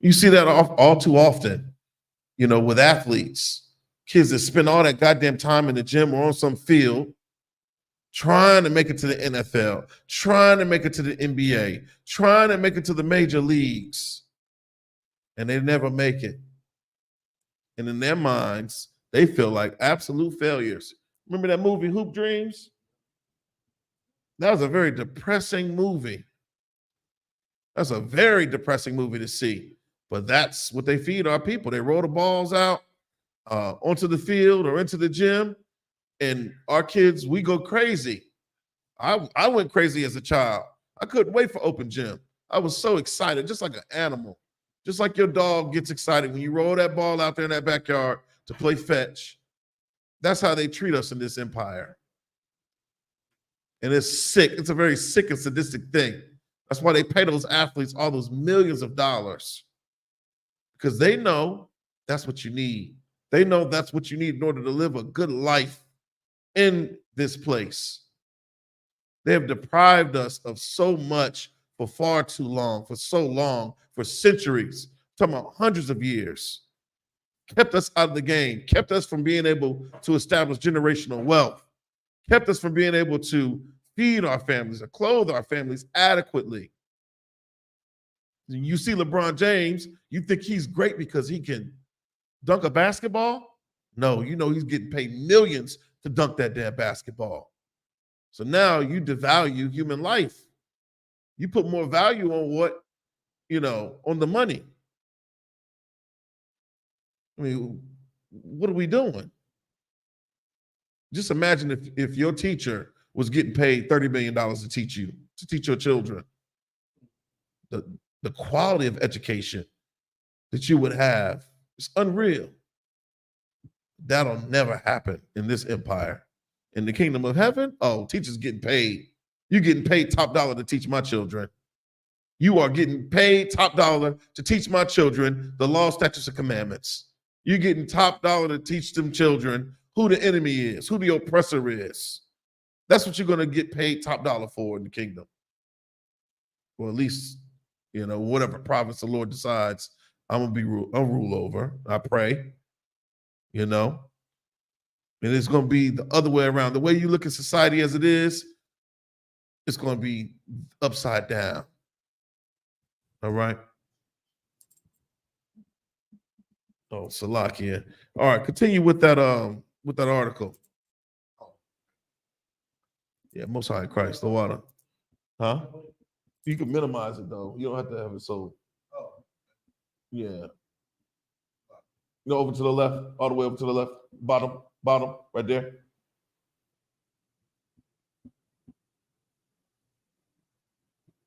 You see that all too often, with athletes, kids that spend all that goddamn time in the gym or on some field, trying to make it to the NFL, trying to make it to the NBA, trying to make it to the major leagues, and they never make it. And in their minds, they feel like absolute failures. Remember that movie, Hoop Dreams? That was a very depressing movie. That's a very depressing movie to see. But that's what they feed our people. They roll the balls out onto the field or into the gym, and our kids, we go crazy. I went crazy as a child. I couldn't wait for open gym. I was so excited, just like an animal. Just like your dog gets excited when you roll that ball out there in that backyard to play fetch. That's how they treat us in this empire. And it's sick. It's a very sick and sadistic thing. That's why they pay those athletes all those millions of dollars. Because they know that's what you need. They know that's what you need in order to live a good life in this place. They have deprived us of so much for far too long, for so long, for centuries, I'm talking about hundreds of years. Kept us out of the game, kept us from being able to establish generational wealth, kept us from being able to feed our families or clothe our families adequately. You see LeBron James, you think he's great because he can dunk a basketball? No, you know he's getting paid millions to dunk that damn basketball. So now you devalue human life. You put more value on what, on the money. I mean, what are we doing? Just imagine if your teacher was getting paid $30 million to teach your children. The quality of education that you would have is unreal. That'll never happen in this empire. In the kingdom of heaven, teachers getting paid. You're getting paid top dollar to teach my children. You are getting paid top dollar to teach my children the law, statutes, and commandments. You're getting top dollar to teach them children who the enemy is, who the oppressor is. That's what you're going to get paid top dollar for in the kingdom. Or at least, whatever province the Lord decides I'll rule over. I pray, And it's going to be the other way around. The way you look at society as it is, it's going to be upside down. All right. Oh, Salakia. All right, continue with that article. Yeah, Most High Christ, the water. Huh? You can minimize it though. You don't have to have it so. Yeah. Go over to the left, all the way over to the left, bottom, right there.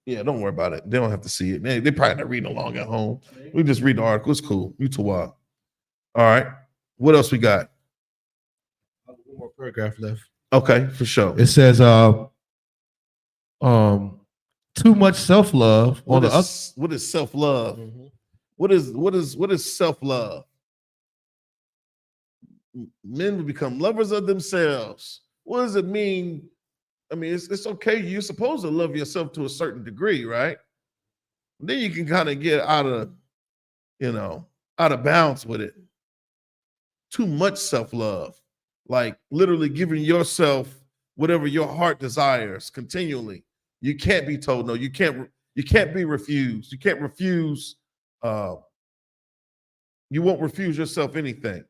Yeah, don't worry about it. They don't have to see it. They probably not reading along at home. We just read the article. It's cool. You too wild. All right. What else we got? One more paragraph left. Okay, for sure. It says, too much self-love. What is self-love? Mhm. What is self-love? Men will become lovers of themselves. What does it mean? I mean, it's okay. You're supposed to love yourself to a certain degree, right? Then you can kind of get out of bounds with it. Too much self-love, like literally giving yourself whatever your heart desires continually. You can't be told no. You can't be refused. You can't refuse. You won't refuse yourself anything.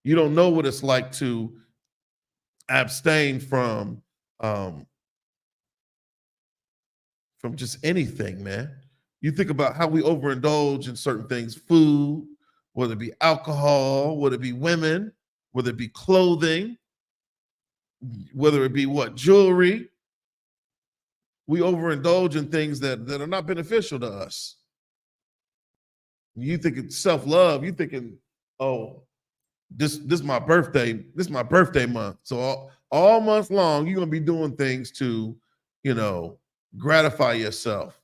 You don't know what it's like to abstain from just anything, man. You think about how we overindulge in certain things, food, whether it be alcohol, whether it be women, whether it be clothing, whether it be jewelry. We overindulge in things that are not beneficial to us. You think it's self-love, you thinking, this is my birthday. This is my birthday month. So all month long, you're gonna be doing things to, gratify yourself.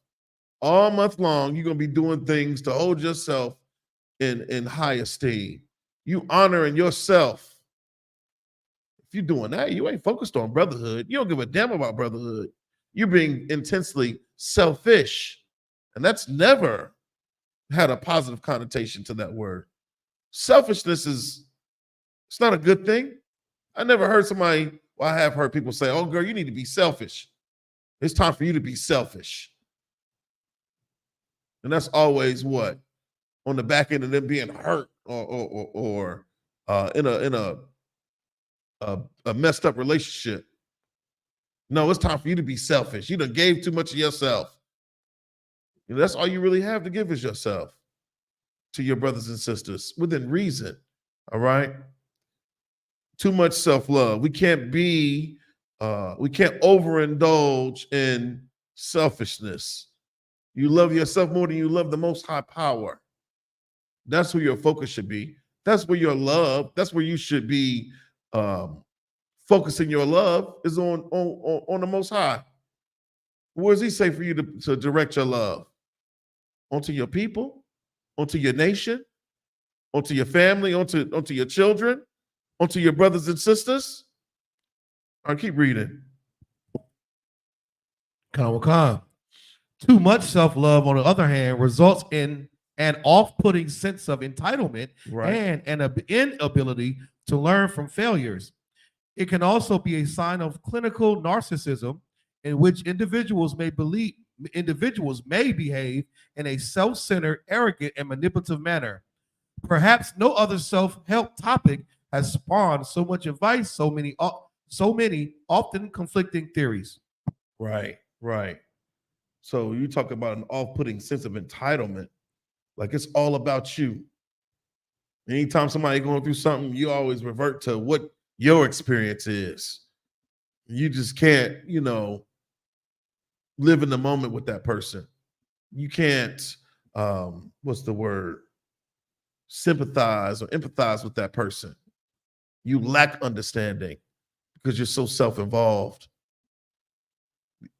All month long, you're gonna be doing things to hold yourself in high esteem. You honoring yourself. If you're doing that, you ain't focused on brotherhood. You don't give a damn about brotherhood. You're being intensely selfish. And that's never had a positive connotation to that word. Selfishness it's not a good thing. I never heard somebody Well, I have heard people say, "Oh, girl, you need to be selfish. It's time for you to be selfish." And that's always what on the back end of them being hurt or in a messed up relationship. No, it's time for you to be selfish. You done gave too much of yourself. You know, that's all you really have to give is yourself to your brothers and sisters within reason. All right. Too much self-love. We can't overindulge in selfishness. You love yourself more than you love the most high power. That's where your focus should be. That's where your love, that's where you should be focusing your love is on the most high. Where does he say for you to direct your love? Onto your people, onto your nation, onto your family, onto your children, onto your brothers and sisters? All right, keep reading. Come. Too much self-love, on the other hand, results in an off-putting sense of entitlement and an inability to learn from failures. It can also be a sign of clinical narcissism in which individuals may behave in a self-centered, arrogant, and manipulative manner. Perhaps no other self-help topic has spawned so much advice, so many often conflicting theories. Right. So you talk about an off-putting sense of entitlement, like it's all about you. Anytime somebody going through something, you always revert to what your experience is. You just can't, live in the moment with that person. You can't, sympathize or empathize with that person. You lack understanding because you're so self-involved.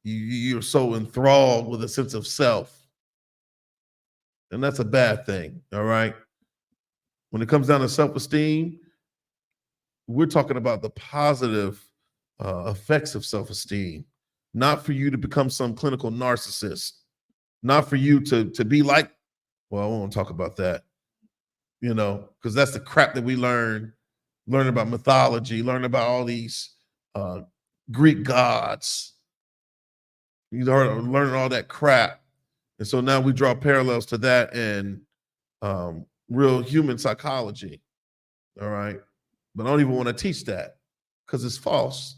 You're so enthralled with a sense of self. And that's a bad thing, all right? When it comes down to self-esteem, we're talking about the positive effects of self-esteem, not for you to become some clinical narcissist, not for you to be like, well, I won't talk about that, because that's the crap that we learn about mythology, learn about all these Greek gods. You learning all that crap. And so now we draw parallels to that and real human psychology. All right. But I don't even want to teach that because it's false.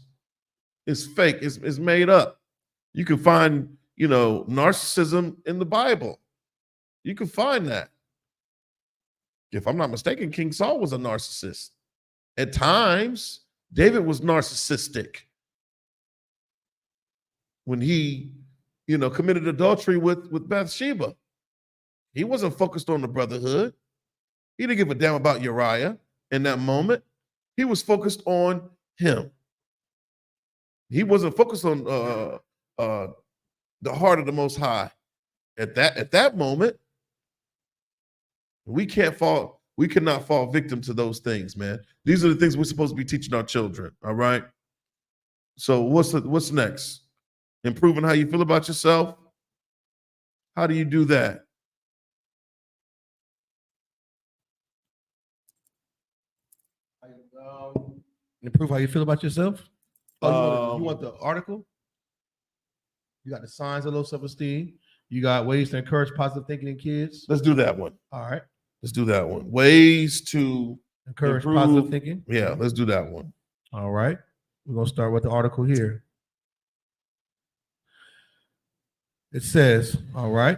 It's fake. It's made up. You can find, narcissism in the Bible. You can find that. If I'm not mistaken, King Saul was a narcissist. At times, David was narcissistic. When he, committed adultery with Bathsheba, he wasn't focused on the brotherhood. He didn't give a damn about Uriah in that moment. He was focused on him. He wasn't focused on the heart of the Most High. At that moment, we cannot fall victim to those things, man. These are the things we're supposed to be teaching our children. All right. So what's next? Improving how you feel about yourself. How do you do that? Improve how you feel about yourself? You want the article? You got the signs of low self-esteem. You got ways to encourage positive thinking in kids. Let's do that one. All right. Let's do that one. Ways to encourage positive thinking. Yeah, let's do that one. All right. We're going to start with the article here. It says, all right,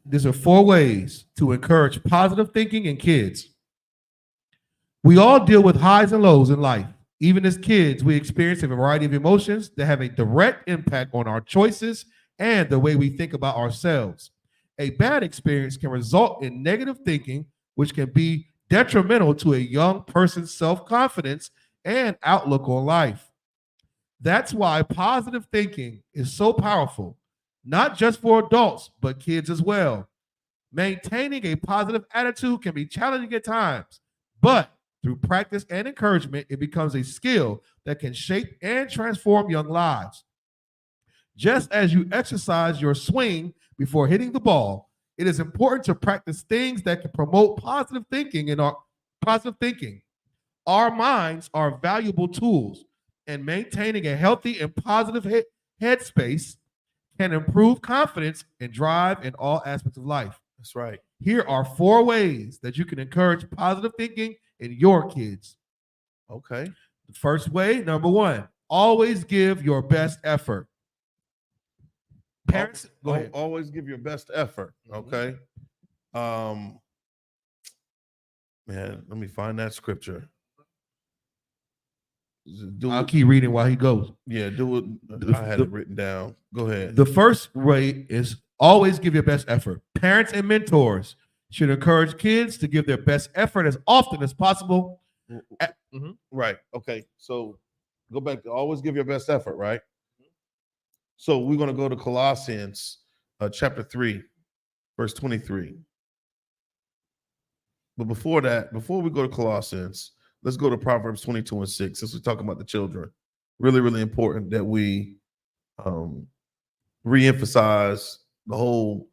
these are 4 ways to encourage positive thinking in kids. We all deal with highs and lows in life. Even as kids, we experience a variety of emotions that have a direct impact on our choices and the way we think about ourselves. A bad experience can result in negative thinking, which can be detrimental to a young person's self-confidence and outlook on life. That's why positive thinking is so powerful, not just for adults, but kids as well. Maintaining a positive attitude can be challenging at times, but through practice and encouragement, it becomes a skill that can shape and transform young lives. Just as you exercise your swing before hitting the ball, it is important to practice things that can promote positive thinking. Our minds are valuable tools, and maintaining a healthy and positive headspace can improve confidence and drive in all aspects of life. That's right. Here are 4 ways that you can encourage positive thinking in your kids. Okay. The first way, number 1, always give your best effort. Parents, go ahead. Always give your best effort. Okay. Man, let me find that scripture. I'll keep reading while he goes. Yeah, do it. I had it written down. Go ahead. The first way is always give your best effort. Parents and mentors should encourage kids to give their best effort as often as possible. Right. Okay. So go back to always give your best effort, right? So we're going to go to Colossians chapter 3, verse 23. But before that, before we go to Colossians, let's go to Proverbs 22:6. Since we're talking about the children, really, really important that we reemphasize the whole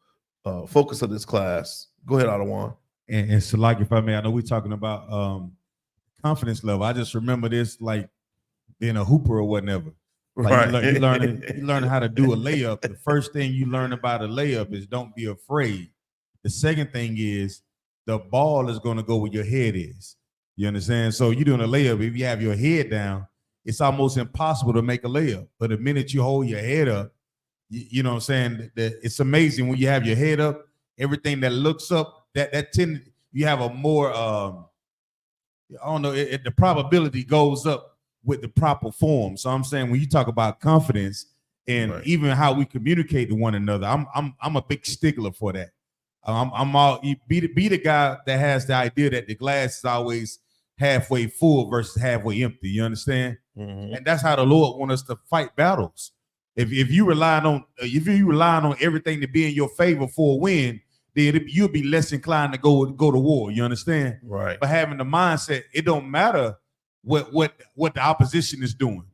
focus of this class. Go ahead, Adawan. And so, like, if I may, I know we're talking about confidence level. I just remember this like being a hooper or whatever. Like Right. you learn how to do a layup. The first thing you learn about a layup is don't be afraid. The second thing is the ball is going to go where your head is. You understand? So you're doing a layup. If you have your head down, it's almost impossible to make a layup. But the minute you hold your head up, you know what I'm saying? It's amazing when you have your head up, everything that looks up, you have a more, the probability goes up with the proper form. So I'm saying when you talk about confidence and even how we communicate to one another, I'm a big stickler for that. I'm all be the guy that has the idea that the glass is always halfway full versus halfway empty. You understand? Mm-hmm. And that's how the Lord wants us to fight battles. If you relying on everything to be in your favor for a win, then you'll be less inclined to go to war. You understand? Right. But having the mindset, it don't matter what the opposition is doing,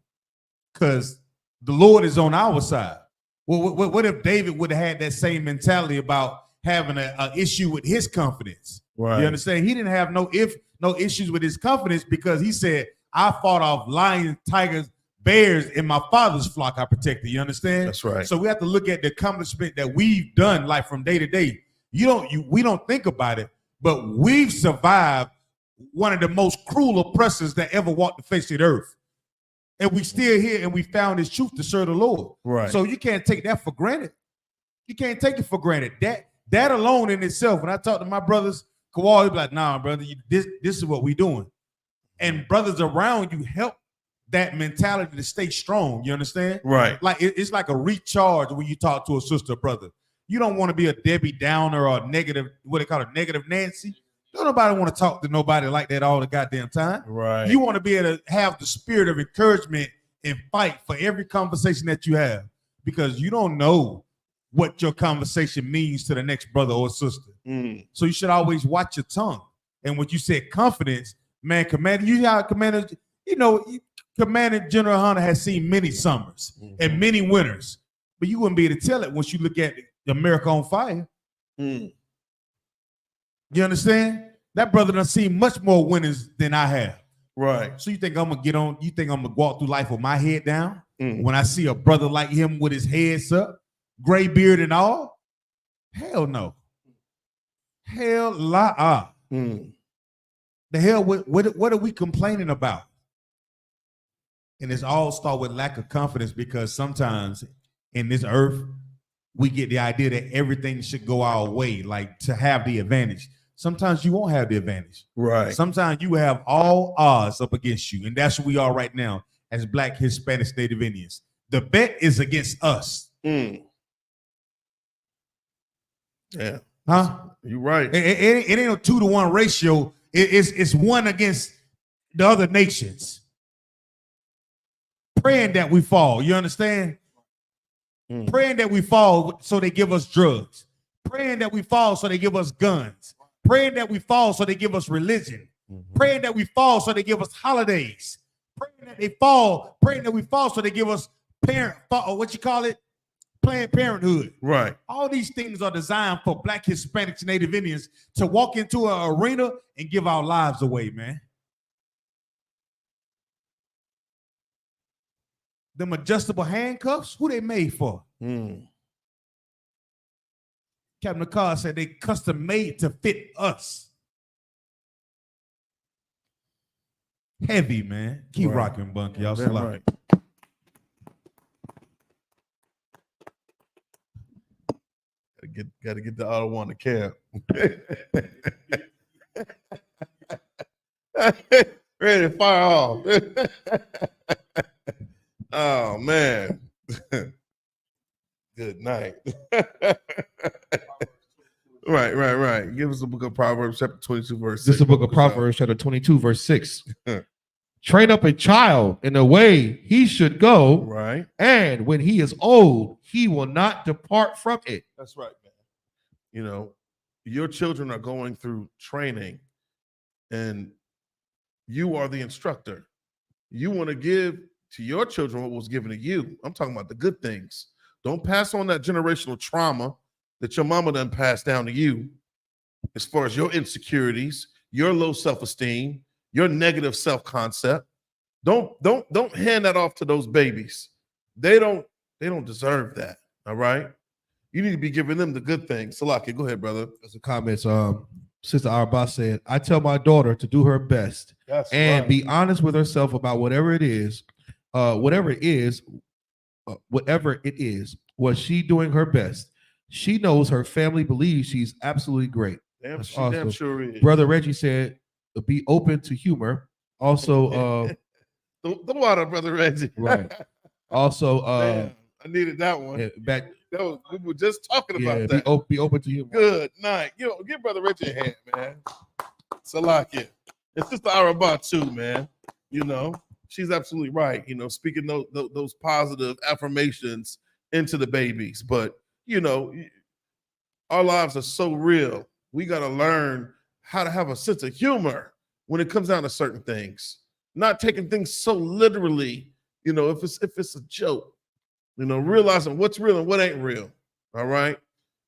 because the Lord is on our side. What if David would have had that same mentality about having an issue with his confidence? Right. You understand? He didn't have no issues with his confidence because he said, I fought off lions, tigers, bears in my father's flock I protected. You understand? That's right. So we have to look at the accomplishment that we've done, like from day to day. We don't think about it, but we've survived one of the most cruel oppressors that ever walked the face of the earth. And we still here and we found his truth to serve the Lord. Right. So you can't take that for granted. You can't take it for granted. That alone in itself, when I talk to my brothers, Kawhi, he'll be like, nah, brother, this is what we doing. And brothers around you help that mentality to stay strong. You understand? Right. Like it's like a recharge when you talk to a sister or brother. You don't want to be a Debbie Downer or a negative, what they call a negative Nancy. Don't nobody want to talk to nobody like that all the goddamn time. Right. You want to be able to have the spirit of encouragement and fight for every conversation that you have, because you don't know what your conversation means to the next brother or sister. So you should always watch your tongue. And when you said confidence, man, Commander General Hunter has seen many summers and many winters, but you wouldn't be able to tell it once you look at America on Fire. You understand? That brother done seen much more winters than I have. Right. So you think I'm gonna get on? You think I'm gonna walk through life with my head down when I see a brother like him with his heads up, gray beard and all? Hell no. Hell la. The hell, what are we complaining about? And it's all start with lack of confidence, because sometimes in this earth, we get the idea that everything should go our way, like to have the advantage. Sometimes you won't have the advantage. Right. Sometimes you have all odds up against you. And that's where we are right now as Black, Hispanics, Native Indians. The bet is against us. Yeah. Huh? You're right. It ain't a 2-to-1 ratio. It's one against the other nations. Praying that we fall. You understand? Praying that we fall so they give us drugs. Praying that we fall so they give us guns. Praying that we fall so they give us religion. Praying that we fall so they give us holidays. Praying that we fall so they give us Planned Parenthood. Right. All these things are designed for Black, Hispanics, Native Indians to walk into an arena and give our lives away, man. Them adjustable handcuffs, who they made for? Mm. Captain McCall said they custom made to fit us. Heavy, man. Keep Right. rocking, Bunky. Y'all Damn slide. right. Gotta get the auto one to camp. Ready to fire off. Oh man. Good night. Right. Give us the book of Proverbs, chapter 22, verse 6. This is the book of Proverbs, chapter 22, verse 6. Train up a child in the way he should go, Right. and when he is old, he will not depart from it. That's right, man. You know, your children are going through training, and you are the instructor. You want to give to your children what was given to you. I'm talking about the good things. Don't pass on that generational trauma that your mama done passed down to you as far as your insecurities, your low self-esteem, your negative self-concept. Don't hand that off to those babies. They don't deserve that. All right. You need to be giving them the good things. Salaki, go ahead, brother. As a comments, Sister Arba said, I tell my daughter to do her best That's and right. be honest with herself about whatever it is, whatever it is, was she doing her best? She knows her family believes she's absolutely great. Damn, That's she damn awesome. sure is. Brother Reggie said, be open to humor. Also, the water, brother Reggie. right. Also, Damn, I needed that one. back, We were just talking yeah, about that. be open to humor. Good night. Give brother Reggie a hand, man. Salakia. It's just the Arabah too, man. You know, she's absolutely right. You know, speaking those positive affirmations into the babies. But you know, our lives are so real. We got to learn how to have a sense of humor when it comes down to certain things. Not taking things so literally. You know, if it's a joke. You know, realizing what's real and what ain't real. All right.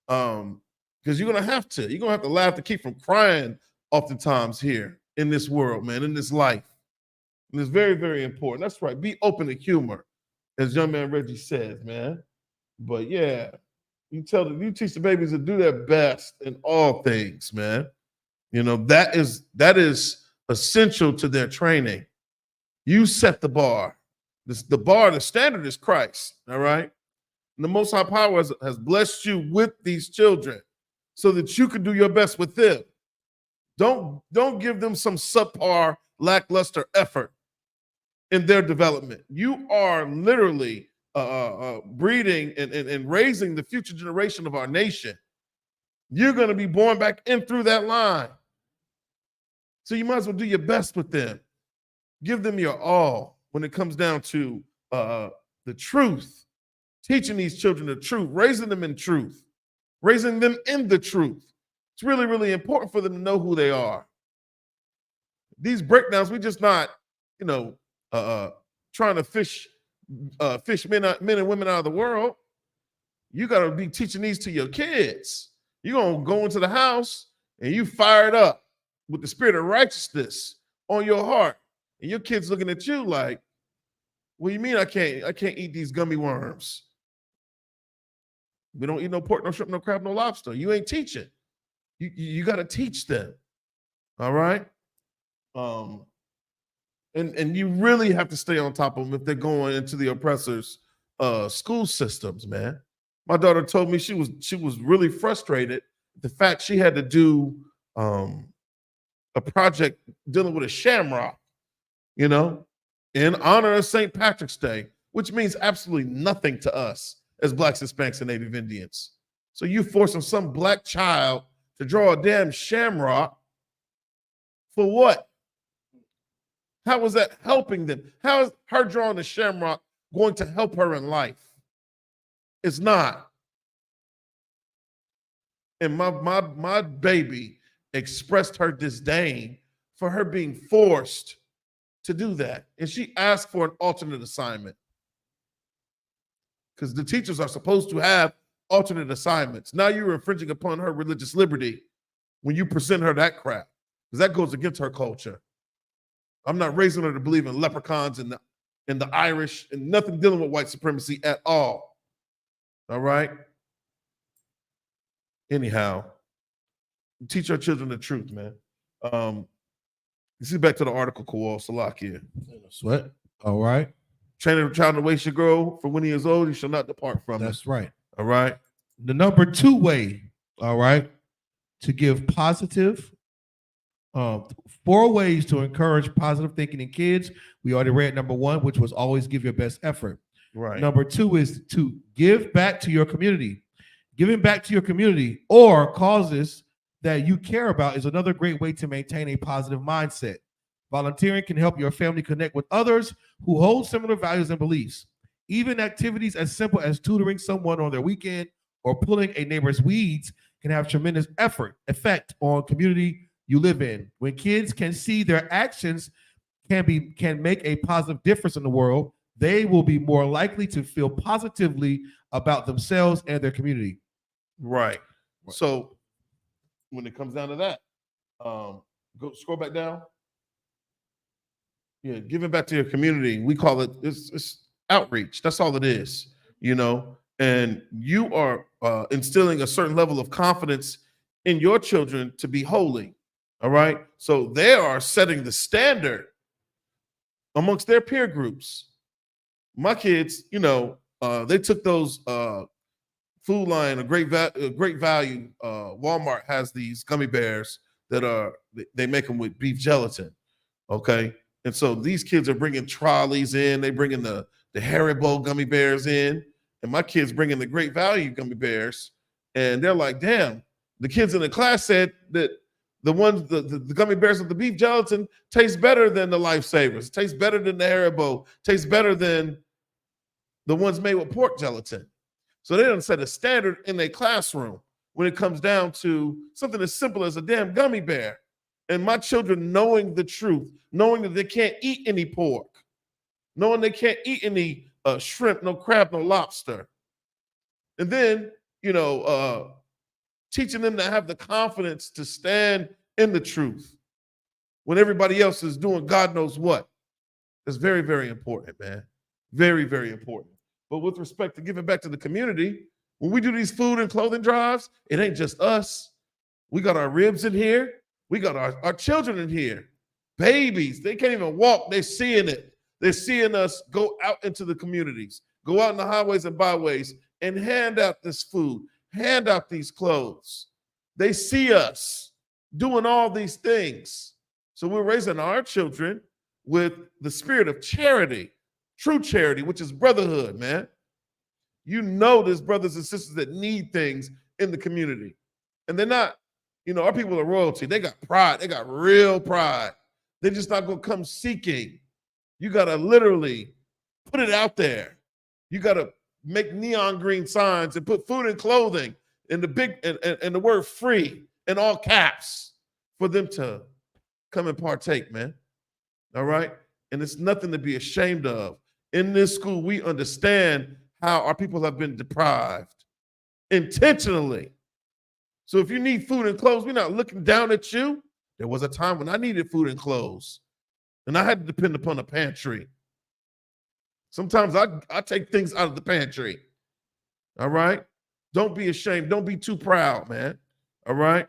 Because you're gonna have to laugh to keep from crying oftentimes here in this world, man, in this life. And it's very, very important. That's right. Be open to humor, as young man Reggie says, man. But yeah, you teach the babies to do their best in all things, man. You know, that is essential to their training. You set the bar. The standard is Christ, all right? And the Most High Power has blessed you with these children so that you can do your best with them. Don't give them some subpar, lackluster effort in their development. You are literally breeding and raising the future generation of our nation. You're going to be born back in through that line. So you might as well do your best with them. Give them your all when it comes down to the truth, teaching these children the truth, raising them in truth, raising them in the truth. It's really, really important for them to know who they are. These breakdowns, we're just not, trying to fish men and women out of the world. You got to be teaching these to your kids. You're going to go into the house and you fired up with the spirit of righteousness on your heart. And your kid's looking at you like, what do you mean I can't eat these gummy worms? We don't eat no pork, no shrimp, no crab, no lobster. You ain't teaching. You got to teach them. All right? And you really have to stay on top of them if they're going into the oppressors' school systems, man. My daughter told me she was really frustrated the fact she had to do a project dealing with a shamrock, in honor of St. Patrick's Day, which means absolutely nothing to us as Blacks, Hispanics, and Native Indians. So you forcing some black child to draw a damn shamrock for what? How was that helping them? How is her drawing the shamrock going to help her in life? It's not. And my baby expressed her disdain for her being forced to do that. And she asked for an alternate assignment. Because the teachers are supposed to have alternate assignments. Now you're infringing upon her religious liberty when you present her that crap. Because that goes against her culture. I'm not raising her to believe in leprechauns and and the Irish and nothing dealing with white supremacy at all. All right. Anyhow, teach our children the truth, man. You see, back to the article, Kowal Salakia. Sweat. All right. Training a child in the way he should grow, for when he is old, he shall not depart from it. That's right. All right. The number 2 way, all right, to give positive, 4 ways to encourage positive thinking in kids. We already read number 1, which was always give your best effort. Right. Number 2 is to give back to your community. Giving back to your community or causes that you care about is another great way to maintain a positive mindset. Volunteering can help your family connect with others who hold similar values and beliefs. Even activities as simple as tutoring someone on their weekend or pulling a neighbor's weeds can have tremendous effect on community you live in. When kids can see their actions can make a positive difference in the world, they will be more likely to feel positively about themselves and their community. Right. So when it comes down to that, go scroll back down. Yeah, giving back to your community. We call it it's outreach. That's all it is, you know. And you are instilling a certain level of confidence in your children to be holy. All right. So they are setting the standard amongst their peer groups. My kids, you know, they took those Food Lion, a great value. Walmart has these gummy bears that they make them with beef gelatin. Okay. And so these kids are bringing trolleys in. They bringing the Haribo gummy bears in, and my kids bringing the Great Value gummy bears. And they're like, damn, the kids in the class said that the gummy bears with the beef gelatin taste better than the Lifesavers, taste better than the Haribo, taste better than the ones made with pork gelatin. So they done set a standard in their classroom when it comes down to something as simple as a damn gummy bear. And my children knowing the truth, knowing that they can't eat any pork, knowing they can't eat any shrimp, no crab, no lobster. And then, you know, teaching them to have the confidence to stand in the truth when everybody else is doing God knows what. It's very, very important, man. Very, very important. But with respect to giving back to the community, when we do these food and clothing drives, it ain't just us. We got our ribs in here. We got our children in here. Babies, they can't even walk. They're seeing it. They're seeing us go out into the communities, go out in the highways and byways and hand out this food, hand out these clothes. They see us doing all these things. So we're raising our children with the spirit of charity, true charity, which is brotherhood, man. You know there's brothers and sisters that need things in the community. And they're not, you know, our people are royalty. They got pride. They got real pride. They're just not going to come seeking. You got to literally put it out there. You got to make neon green signs and put food and clothing in the big and the word free in all caps for them to come and partake, man. All right? And it's nothing to be ashamed of. In this school, we understand how our people have been deprived intentionally. So if you need food and clothes, we're not looking down at you. There was a time when I needed food and clothes, and I had to depend upon a pantry. Sometimes I take things out of the pantry. All right? Don't be ashamed. Don't be too proud, man. All right?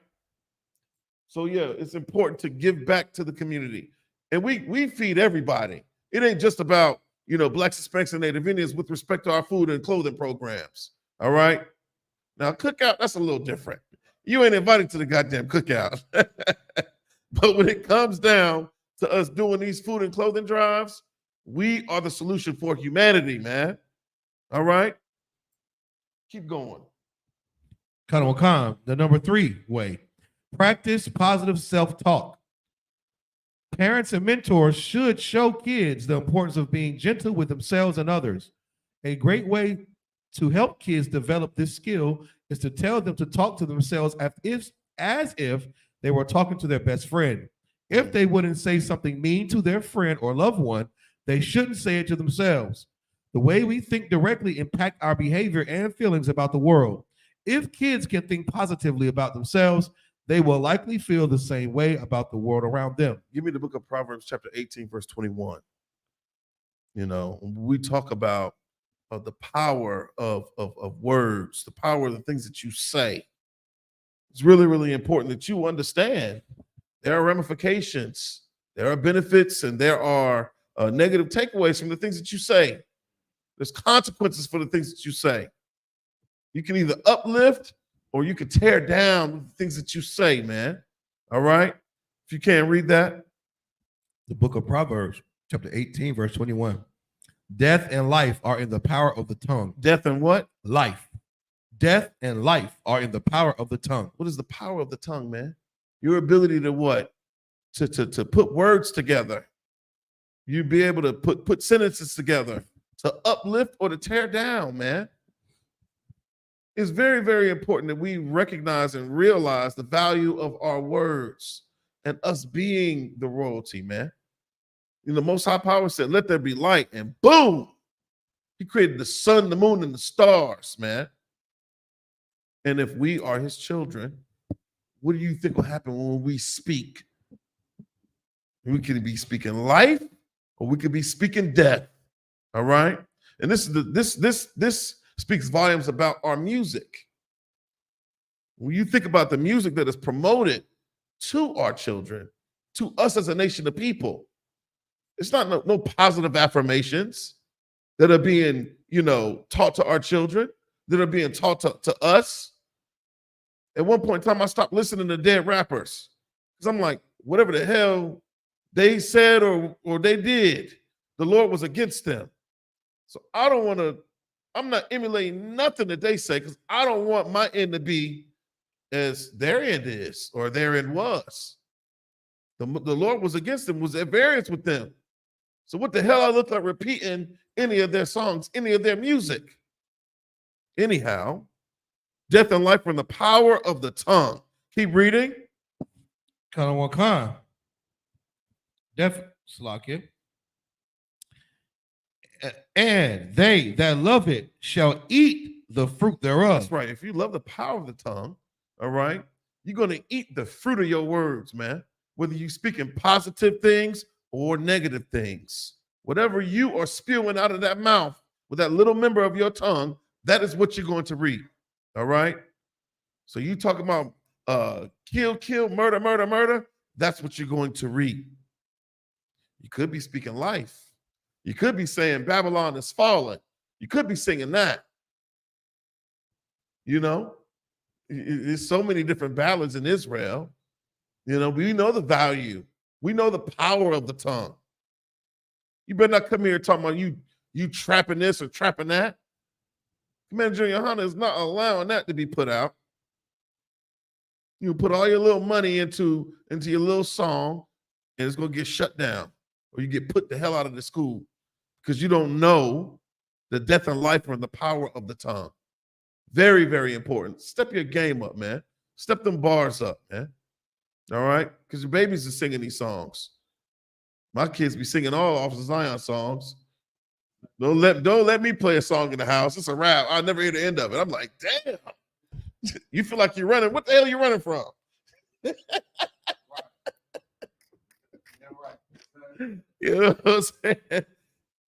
So, yeah, it's important to give back to the community. And we feed everybody. It ain't just about, you know, Blacks, Hispanics, and Native Indians with respect to our food and clothing programs. All right? Now, cookout, that's a little different. You ain't invited to the goddamn cookout. But when it comes down to us doing these food and clothing drives, we are the solution for humanity, man. All right? Keep going. Colonel Khan, the number 3 way. Practice positive self-talk. Parents and mentors should show kids the importance of being gentle with themselves and others. A great way to help kids develop this skill is to tell them to talk to themselves as if they were talking to their best friend. If they wouldn't say something mean to their friend or loved one, they shouldn't say it to themselves. The way we think directly impacts our behavior and feelings about the world. If kids can think positively about themselves, they will likely feel the same way about the world around them. Give me the book of Proverbs, chapter 18, verse 21. You know, we talk about the power of words, the power of the things that you say. It's really, really important that you understand there are ramifications, there are benefits, and there are negative takeaways from the things that you say. There's consequences for the things that you say. You can either uplift or you can tear down the things that you say, man. All right? If you can't read that. The book of Proverbs, chapter 18, verse 21. Death and life are in the power of the tongue. Death and what? Life. Death and life are in the power of the tongue. What is the power of the tongue, man? Your ability to what? To put words together. You be able to put sentences together, to uplift or to tear down, man. It's very, very important that we recognize and realize the value of our words and us being the royalty, man. The Most High Power said, let there be light, and boom, he created the sun, the moon, and the stars, man. And if we are his children, what do you think will happen when we speak? We could be speaking life, or we could be speaking death. All right. And this speaks volumes about our music. When you think about the music that is promoted to our children, to us as a nation of people, it's not no positive affirmations that are being, taught to our children, that are being taught to us. At one point in time, I stopped listening to dead rappers because I'm like, whatever the hell they said or they did, the Lord was against them. So I'm not emulating nothing that they say because I don't want my end to be as their end is or their end was. The Lord was against them, was at variance with them. So what the hell I look like repeating any of their songs, any of their music? Anyhow, death and life are in the power of the tongue. Keep reading. Khan. Death, Slakia. And they that love it shall eat the fruit thereof. That's right. If you love the power of the tongue, all right, you're going to eat the fruit of your words, man. Whether you speaking positive things or negative things, whatever you are spewing out of that mouth with that little member of your tongue, that is what you're going to read. All right. So you talk about kill, murder. That's what you're going to read. You could be speaking life. You could be saying Babylon is fallen. You could be singing that. There's so many different ballads in Israel. We know the value. We know the power of the tongue. You better not come here talking about you trapping this or trapping that. Commander Junior Hunter is not allowing that to be put out. You put all your little money into your little song, and it's gonna get shut down, or you get put the hell out of the school because you don't know the death and life are in the power of the tongue. Very, very important. Step your game up, man. Step them bars up, man. All right? Because your babies are singing these songs. My kids be singing all Officer Zion songs. Don't let me play a song in the house. It's a rap. I'll never hear the end of it. I'm like, damn. You feel like you're running. What the hell are you running from? You know what I'm saying?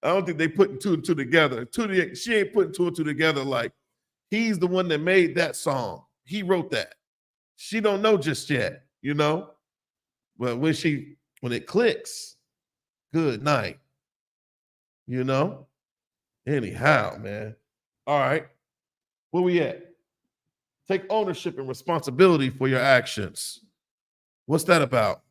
I don't think they putting two and two together. She ain't putting two and two together like he's the one that made that song. He wrote that. She don't know just yet, But when it clicks, good night. Anyhow, man. All right. Where we at? Take ownership and responsibility for your actions. What's that about?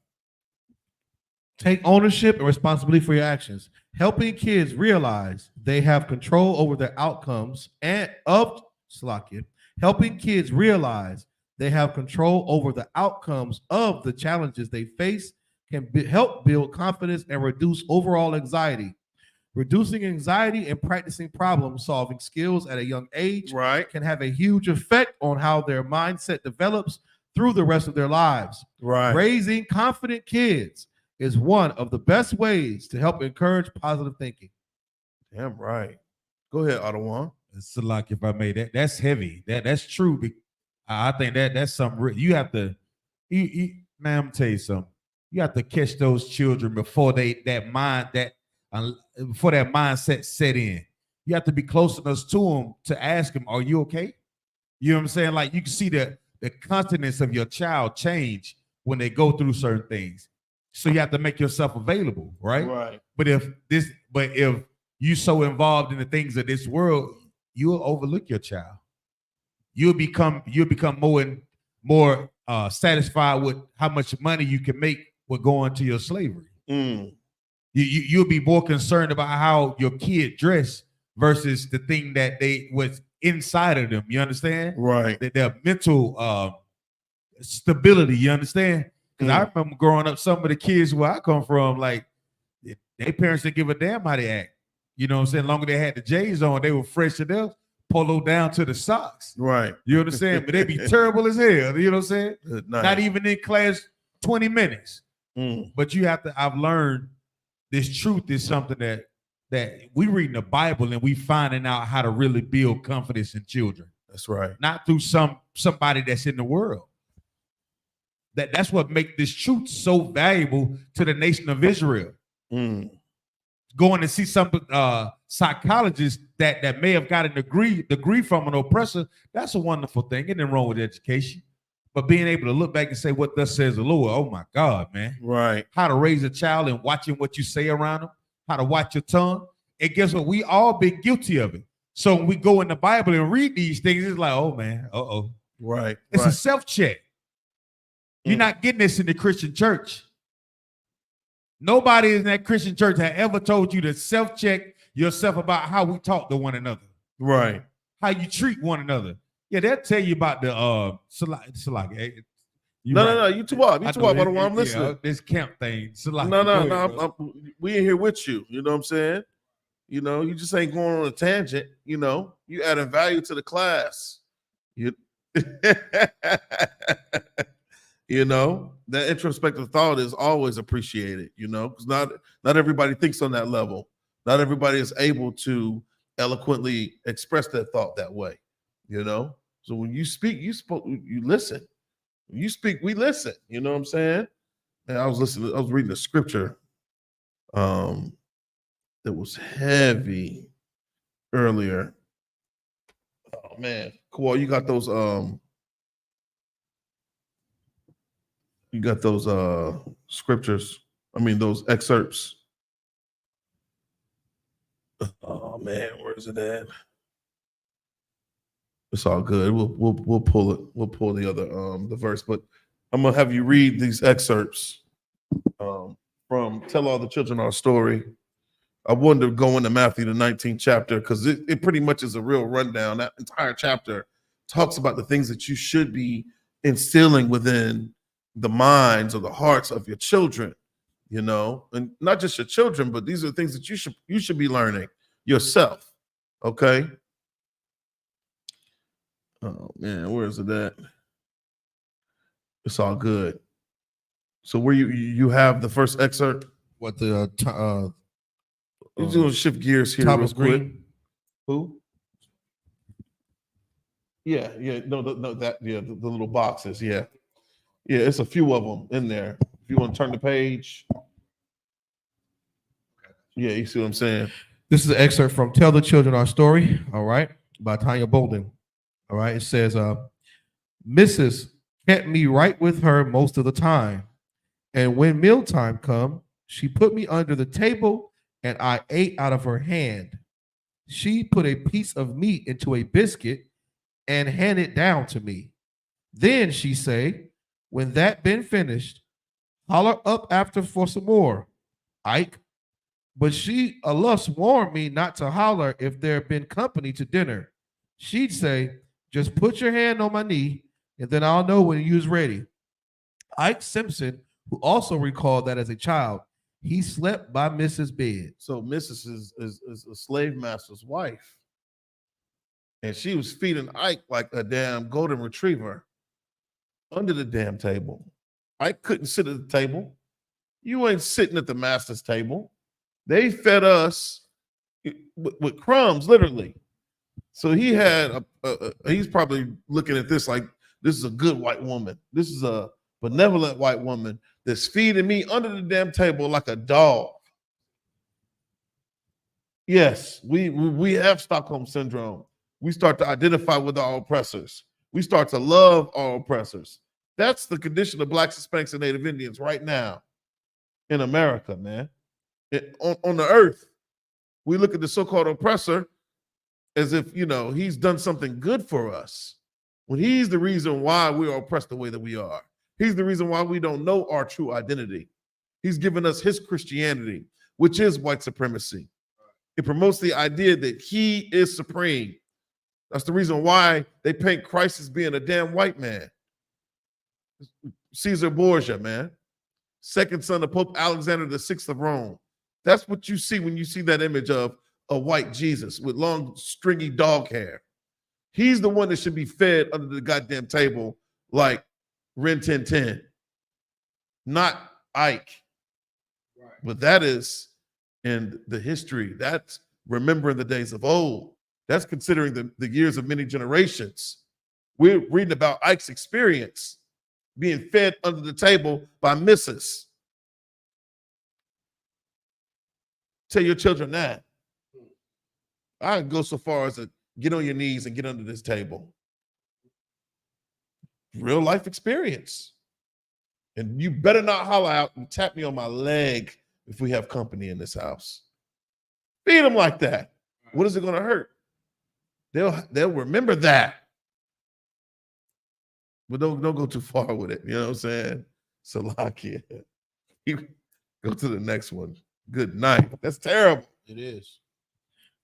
Take ownership and responsibility for your actions. Helping kids realize they have control over their outcomes helping kids realize they have control over the outcomes of the challenges they face can help build confidence and reduce overall anxiety. Reducing anxiety and practicing problem-solving skills at a young age can have a huge effect on how their mindset develops through the rest of their lives. Raising confident kids is one of the best ways to help encourage positive thinking. Damn right. Go ahead, Ottawa. It's like if I made that, that's heavy. That's true. I think that's something you have to. Man, I'm gonna tell you something. You have to catch those children before that before that mindset set in. You have to be close enough to them to ask them, "Are you okay?" You know what I'm saying? Like you can see the countenance of your child change when they go through certain things. So you have to make yourself available, right? Right. But if you so involved in the things of this world, you'll overlook your child. You'll become more satisfied with how much money you can make with going to your slavery. You'll be more concerned about how your kid dressed versus the thing that was inside of them. You understand? Right. Their mental stability. You understand? Because I remember growing up, some of the kids where I come from, like their parents didn't give a damn how they act. You know what I'm saying? Longer they had the J's on, they were fresh to death, polo down to the socks. Right. You understand? But they be terrible as hell. You know what I'm saying? Nice. Not even in class 20 minutes. But you have to, I've learned this truth is something that we read in the Bible and we finding out how to really build confidence in children. That's right. Not through somebody that's in the world. That's what makes this truth so valuable to the nation of Israel. Going to see some psychologists that may have got a degree from an oppressor, that's a wonderful thing. Ain't nothing wrong with education. But being able to look back and say, what thus says the Lord, oh my God, man. Right. How to raise a child and watching what you say around them, how to watch your tongue. And guess what? We all been guilty of it. So when we go in the Bible and read these things, it's like, oh man, uh-oh. Right. It's a self-check. You're not getting this in the Christian church. Nobody in that Christian church had ever told you to self-check yourself about how we talk to one another. Right. How you treat one another. Yeah, they'll tell you about the No, you too up. You too up, brother. I'm listening. This camp thing. No. We in here with you. You know what I'm saying? You know, you just ain't going on a tangent. You know, you adding value to the class. You know, that introspective thought is always appreciated, you know, because not everybody thinks on that level. Not everybody is able to eloquently express that thought that way, you know. So when you speak, you listen. When you speak, we listen. You know what I'm saying? And I was reading the scripture that was heavy earlier. Oh man, cool. You got those scriptures. I mean those excerpts. Oh man, where's it at? It's all good. We'll pull it. We'll pull the other the verse, but I'm gonna have you read these excerpts from Tell All the Children Our Story. I wanted to go into Matthew the 19th chapter because it pretty much is a real rundown. That entire chapter talks about the things that you should be instilling within the minds or the hearts of your children, you know, and not just your children, but these are things that you should be learning yourself. Okay. Oh man, where is it at? It's all good. So where you have the first excerpt? What the We're gonna shift gears here Thomas real quick. Green? Who? Yeah, the little boxes, yeah, it's a few of them in there. If you want to turn the page, yeah, you see what I'm saying. This is an excerpt from Tell the Children Our Story, all right, by Tanya Bolden. All right, it says, Mrs. kept me right with her most of the time. And when mealtime come, she put me under the table and I ate out of her hand. She put a piece of meat into a biscuit and handed down to me. Then she say, when that been finished, holler up after for some more, Ike. But she alus warned me not to holler if there been company to dinner. She'd say, just put your hand on my knee and then I'll know when you's ready. Ike Simpson, who also recalled that as a child, he slept by Mrs. bed. So Mrs. is a slave master's wife. And she was feeding Ike like a damn golden retriever under the damn table. Ike couldn't sit at the table. You ain't sitting at the master's table. They fed us with crumbs, literally. So he had he's probably looking at this like, this is a good white woman. This is a benevolent white woman that's feeding me under the damn table like a dog. Yes, we have Stockholm syndrome. We start to identify with our oppressors. We start to love our oppressors. That's the condition of Blacks, Hispanics, and Native Indians right now in America, man. On the earth, we look at the so-called oppressor as if, you know, he's done something good for us, when he's the reason why we are oppressed the way that we are. He's the reason why we don't know our true identity. He's given us his Christianity, which is white supremacy. It promotes the idea that he is supreme. That's the reason why they paint Christ as being a damn white man. Caesar Borgia, man. Second son of Pope Alexander VI of Rome. That's what you see when you see that image of a white Jesus with long, stringy dog hair. He's the one that should be fed under the goddamn table like Rin Tin Tin, not Ike. Right. But that is in the history. That's remembering the days of old. That's considering the years of many generations. We're reading about Ike's experience being fed under the table by Mrs. Tell your children that. I go so far as to get on your knees and get under this table. Real life experience. And you better not holler out and tap me on my leg if we have company in this house. Feed them like that. What is it going to hurt? They'll remember that. But don't go too far with it. You know what I'm saying? Salakia. You go to the next one. Good night. That's terrible. It is.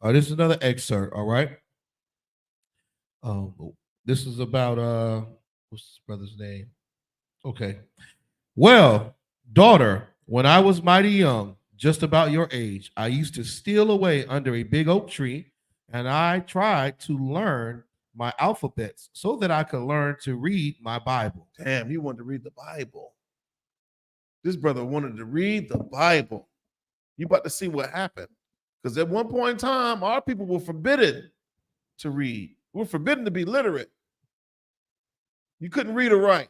This is another excerpt, all right? This is about what's his brother's name? Okay. Well, daughter, when I was mighty young, just about your age, I used to steal away under a big oak tree, and I tried to learn my alphabets so that I could learn to read my Bible. Damn, he wanted to read the Bible. This brother wanted to read the Bible. You about to see what happened. Because at one point in time, our people were forbidden to read. We were forbidden to be literate. You couldn't read or write.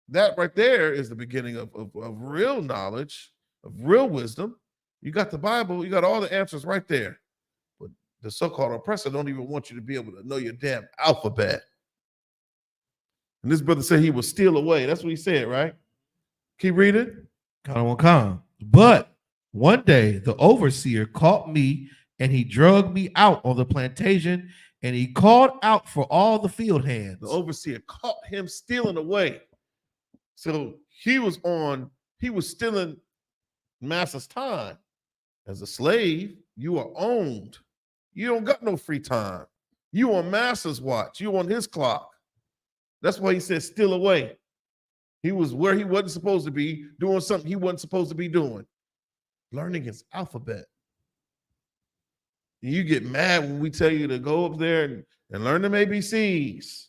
That right there is the beginning of real knowledge, of real wisdom. You got the Bible, you got all the answers right there. But the so-called oppressor don't even want you to be able to know your damn alphabet. And this brother said he will steal away. That's what he said, right? Keep reading. But one day the overseer caught me and he drugged me out on the plantation and he called out for all the field hands. The overseer caught him stealing away. So he was stealing master's time. As a slave, you are owned. You don't got no free time. You on master's watch. You on his clock. That's why he said steal away. He was where he wasn't supposed to be, doing something he wasn't supposed to be doing. Learning his alphabet. You get mad when we tell you to go up there and learn them ABCs.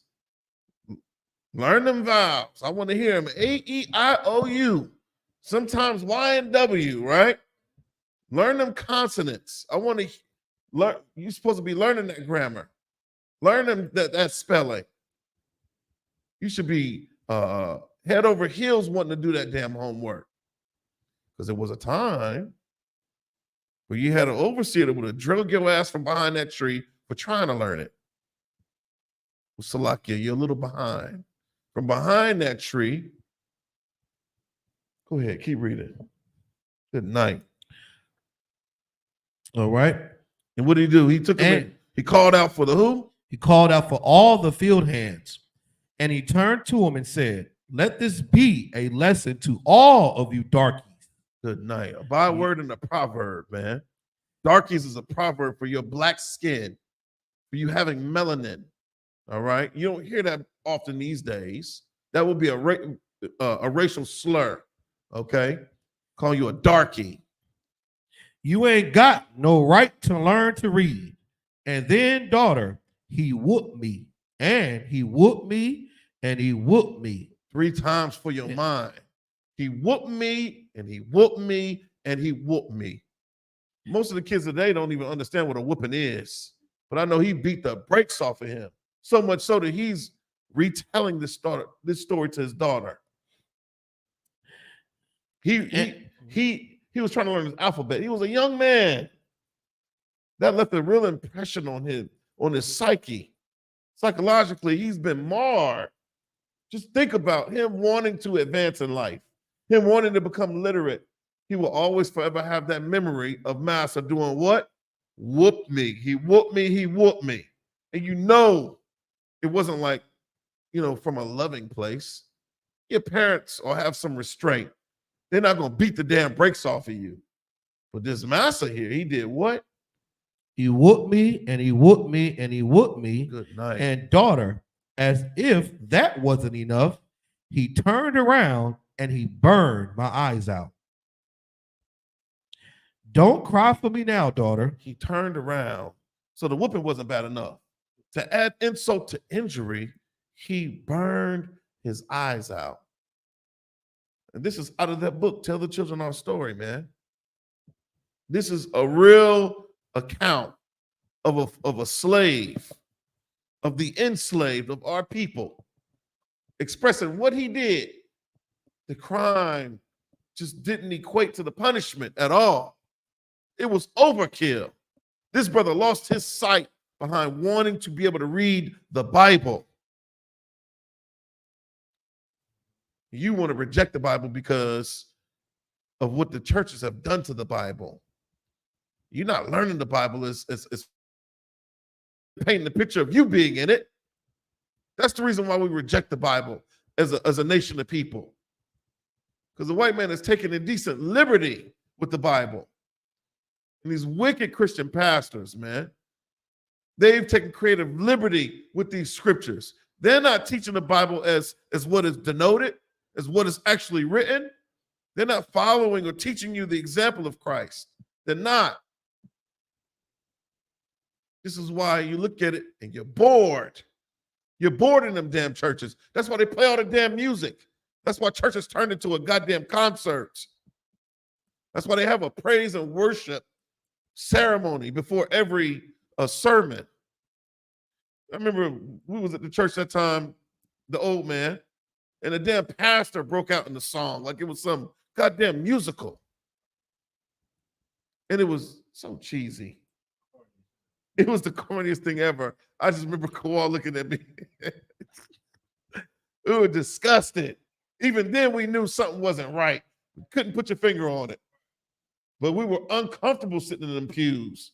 Learn them vowels. I want to hear them. A-E-I-O-U. Sometimes Y and W, right? Learn them consonants. I want to learn. You're supposed to be learning that grammar. Learn them that spelling. You should be head over heels wanting to do that damn homework. Because there was a time where you had an overseer that would have drilled your ass from behind that tree for trying to learn it. Well, Salakia, you're a little behind. From behind that tree, go ahead, keep reading. Good night. All right. And what did he do? He took him in. He called out for the who? He called out for all the field hands. And he turned to him and said, let this be a lesson to all of you darkies. Good night. A byword and a proverb, man. Darkies is a proverb for your black skin, for you having melanin. All right. You don't hear that often these days. That would be a racial slur. Okay. Calling you a darkie. You ain't got no right to learn to read. And then, daughter, he whooped me, and he whooped me, and he whooped me. 3 times for your mind. He whooped me, and he whooped me, and he whooped me. Most of the kids today don't even understand what a whooping is. But I know he beat the brakes off of him. So much so that he's retelling this story to his daughter. He was trying to learn his alphabet. He was a young man. That left a real impression on his psyche. Psychologically, he's been marred. Just think about him wanting to advance in life, him wanting to become literate. He will always forever have that memory of Master doing what? Whooped me. He whooped me. He whooped me. And you know, it wasn't like, from a loving place. Your parents will have some restraint. They're not going to beat the damn brakes off of you. But this Master here, he did what? He whooped me and he whooped me and he whooped me. Good night. And daughter, as if that wasn't enough, he turned around and he burned my eyes out. Don't cry for me now, daughter. He turned around. So the whooping wasn't bad enough. To add insult to injury, he burned his eyes out. And this is out of that book, Tell the Children Our Story, man. This is a real account of a slave, of the enslaved of our people, expressing what he did. The crime just didn't equate to the punishment at all. It was overkill. This brother lost his sight behind wanting to be able to read the Bible. You want to reject the Bible because of what the churches have done to the Bible. You're not learning the Bible is painting the picture of you being in it. That's the reason why we reject the Bible as a nation of people. Because the white man has taken indecent liberty with the Bible. And these wicked Christian pastors, man, they've taken creative liberty with these scriptures. They're not teaching the Bible as what is denoted, as what is actually written. They're not following or teaching you the example of Christ. They're not. This is why you look at it and you're bored. You're bored in them damn churches. That's why they play all the damn music. That's why churches turned into a goddamn concert. That's why they have a praise and worship ceremony before every sermon. I remember we was at the church that time, the old man, and the damn pastor broke out in the song like it was some goddamn musical. And it was so cheesy. It was the corniest thing ever. I just remember Kawhi looking at me. We were disgusted. Even then, we knew something wasn't right. We couldn't put your finger on it. But we were uncomfortable sitting in them pews.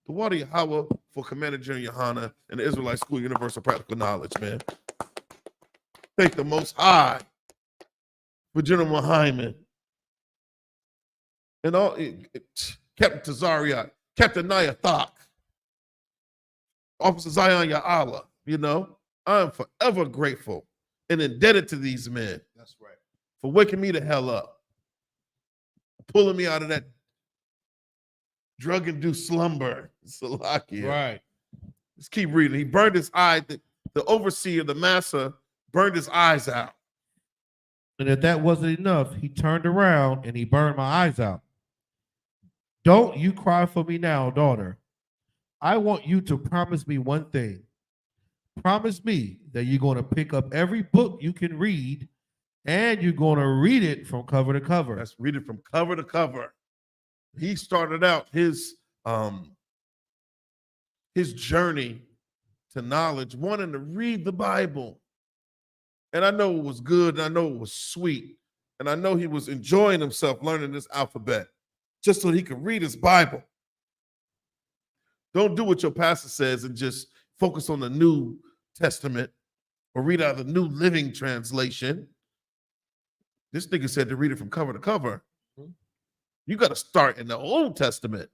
The Wadi Yahweh for Commander General Yohana and the Israelite School of Universal Practical Knowledge, man. Thank the Most High for General Muhammad and all Captain Tazariot, Captain Nayathak, Officer Zion Ya'ala. I am forever grateful and indebted to these men. That's right. For waking me the hell up, pulling me out of that drug-induced slumber. Salakia. Right. Let's keep reading. He burned his eye. The overseer, the master, burned his eyes out. And if that wasn't enough, he turned around and he burned my eyes out. Don't you cry for me now, daughter. I want you to promise me one thing. Promise me that you're going to pick up every book you can read and you're going to read it from cover to cover. Let's read it from cover to cover. He started out his journey to knowledge, wanting to read the Bible. And I know it was good, and I know it was sweet, and I know he was enjoying himself learning this alphabet just so he could read his Bible. Don't do what your pastor says and just focus on the New Testament or read out of the New Living Translation. This nigga said to read it from cover to cover. You got to start in the Old Testament.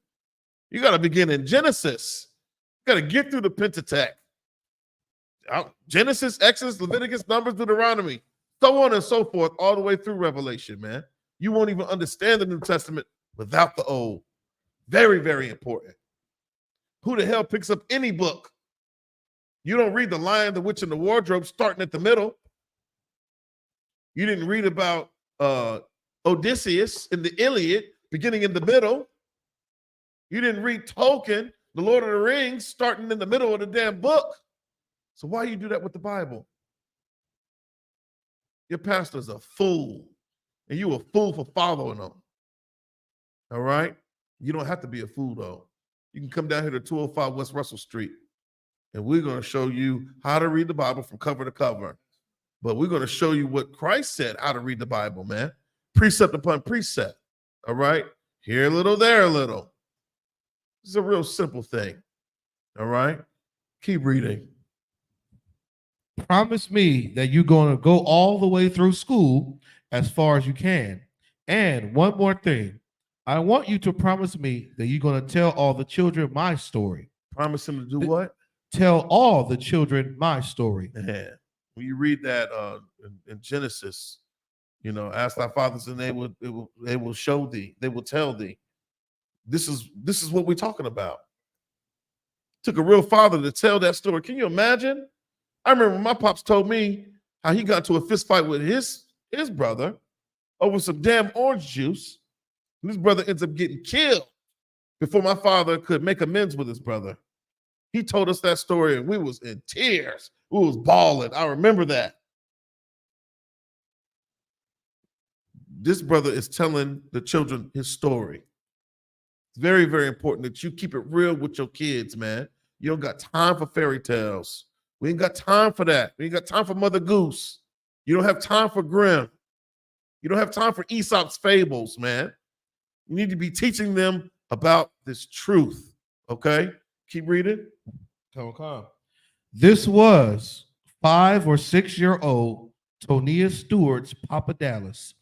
You got to begin in Genesis. You got to get through the Pentateuch. Genesis, Exodus, Leviticus, Numbers, Deuteronomy, so on and so forth, all the way through Revelation, man. You won't even understand the New Testament without the Old. Very, very important. Who the hell picks up any book? You don't read The Lion, the Witch, and the Wardrobe starting at the middle. You didn't read about Odysseus in the Iliad beginning in the middle. You didn't read Tolkien, The Lord of the Rings, starting in the middle of the damn book. So why you do that with the Bible? Your pastor's a fool. and you a fool for following them. All right? You don't have to be a fool, though. You can come down here to 205 West Russell Street, and we're going to show you how to read the Bible from cover to cover. But we're going to show you what Christ said, how to read the Bible, man. Precept upon precept. All right? Here a little, there a little. It's a real simple thing. All right? Keep reading. Promise me that you're going to go all the way through school as far as you can. And one more thing. I want you to promise me that you're going to tell all the children my story. Promise him to do what? Tell all the children my story. Yeah. When you read that in Genesis, you know, ask thy fathers and they will show thee, they will tell thee. This is what we're talking about. Took a real father to tell that story. Can you imagine? I remember my pops told me how he got into a fist fight with his brother over some damn orange juice. And his brother ends up getting killed before my father could make amends with his brother. He told us that story and we was in tears. We was bawling. I remember that. This brother is telling the children his story. It's very, very important that you keep it real with your kids, man. You don't got time for fairy tales. We ain't got time for that. We ain't got time for Mother Goose. You don't have time for Grimm. You don't have time for Aesop's fables, man. You need to be teaching them about this truth, okay? Keep reading. Come. This was 5 or 6 year old Tonia Stewart's Papa Dallas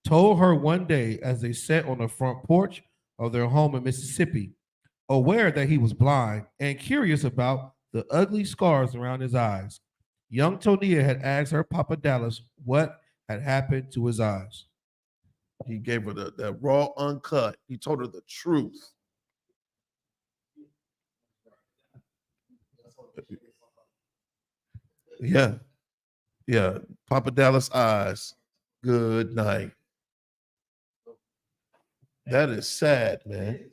told her one day as they sat on the front porch of their home in Mississippi, aware that he was blind and curious about the ugly scars around his eyes. Young Tonia had asked her Papa Dallas what had happened to his eyes. He gave her that raw, uncut. He told her the truth. Yeah. Papa Dallas eyes. Good night. That is sad, man.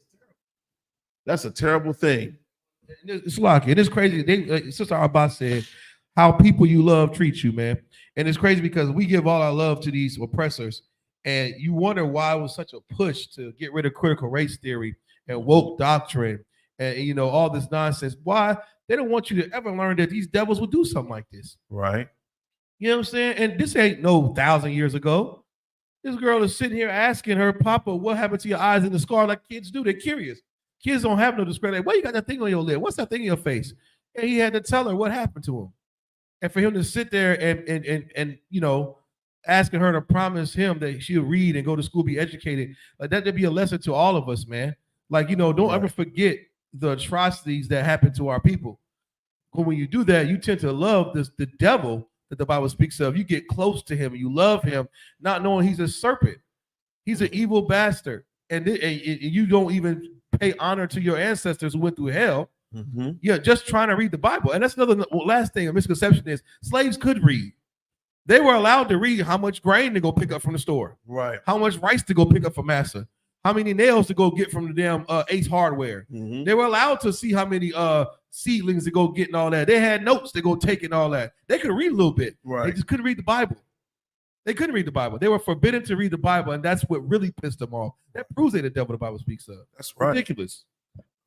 That's a terrible thing. It's lucky. It is crazy. Sister Abba said, how people you love treat you, man. And it's crazy because we give all our love to these oppressors. And you wonder why it was such a push to get rid of critical race theory and woke doctrine and, you know, all this nonsense. Why? They don't want you to ever learn that these devils would do something like this. Right. You know what I'm saying? And this ain't no 1,000 years ago. This girl is sitting here asking her Papa, what happened to your eyes in the scar like kids do? They're curious. Kids don't have no discretion. Why you got that thing on your lip? What's that thing in your face? And he had to tell her what happened to him. And for him to sit there and you know, asking her to promise him that she'll read and go to school, be educated, like that'd be a lesson to all of us, man. Like, you know, don't ever forget the atrocities that happen to our people. But when you do that, you tend to love the devil that the Bible speaks of. You get close to him and you love him, not knowing he's a serpent. He's an evil bastard. And you don't even pay honor to your ancestors who went through hell. Mm-hmm. Yeah, just trying to read the Bible. And that's another last thing, a misconception is slaves could read. They were allowed to read how much grain to go pick up from the store, Right. how much rice to go pick up from Massa, how many nails to go get from the damn Ace Hardware. Mm-hmm. They were allowed to see how many seedlings to go get and all that. They had notes to go take and all that. They could read a little bit. Right. They just couldn't read the Bible. They couldn't read the Bible. They were forbidden to read the Bible, and that's what really pissed them off. That proves they the devil the Bible speaks of. That's right. Ridiculous.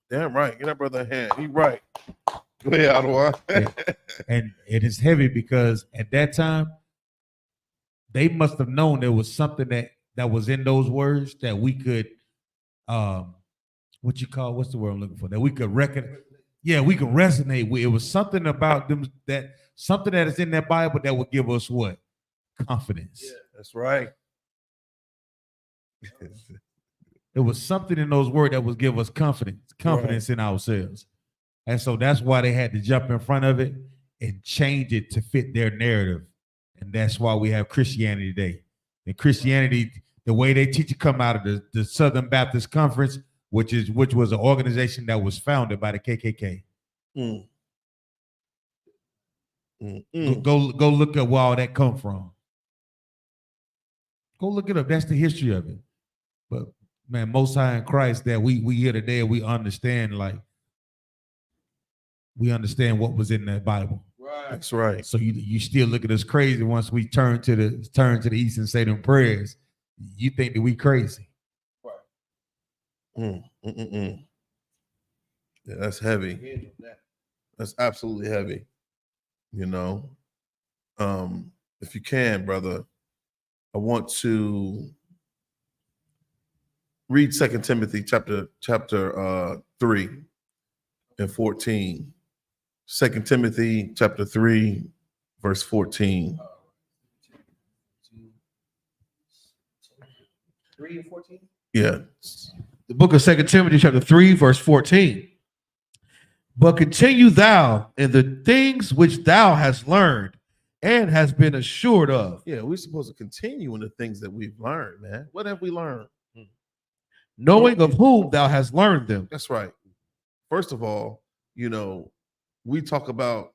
Damn right. Get that brother a hand. He right. Go ahead, Ottawa. And it is heavy because at that time, they must have known there was something that was in those words that we could, what's the word I'm looking for? That we could we could resonate with. It was something about them something that is in that Bible that would give us what? Confidence. Yeah, that's right. There was something in those words that would give us confidence in ourselves. And so that's why they had to jump in front of it and change it to fit their narrative. And that's why we have Christianity today. And Christianity, the way they teach it, come out of the Southern Baptist Conference, which was an organization that was founded by the KKK. Mm. Go look at where all that come from. Go look it up. That's the history of it. But man, Most High in Christ, that we here today, we understand what was in that Bible. Right. That's right. So you still look at us crazy once we turn to the east and say them prayers. you think that we crazy. Mm, mm, mm, mm. Yeah, that's heavy. That's absolutely heavy. You know, if you can, brother, I want to read 2 Timothy chapter 3 and 14. 2 Timothy chapter 3, verse 14. 3 and 14. Yeah. The book of 2 Timothy, chapter 3, verse 14. But continue thou in the things which thou hast learned and has been assured of, Yeah, we're supposed to continue in the things that we've learned, man. What have we learned? knowing of whom thou hast learned them. That's right. First of all, you know, we talk about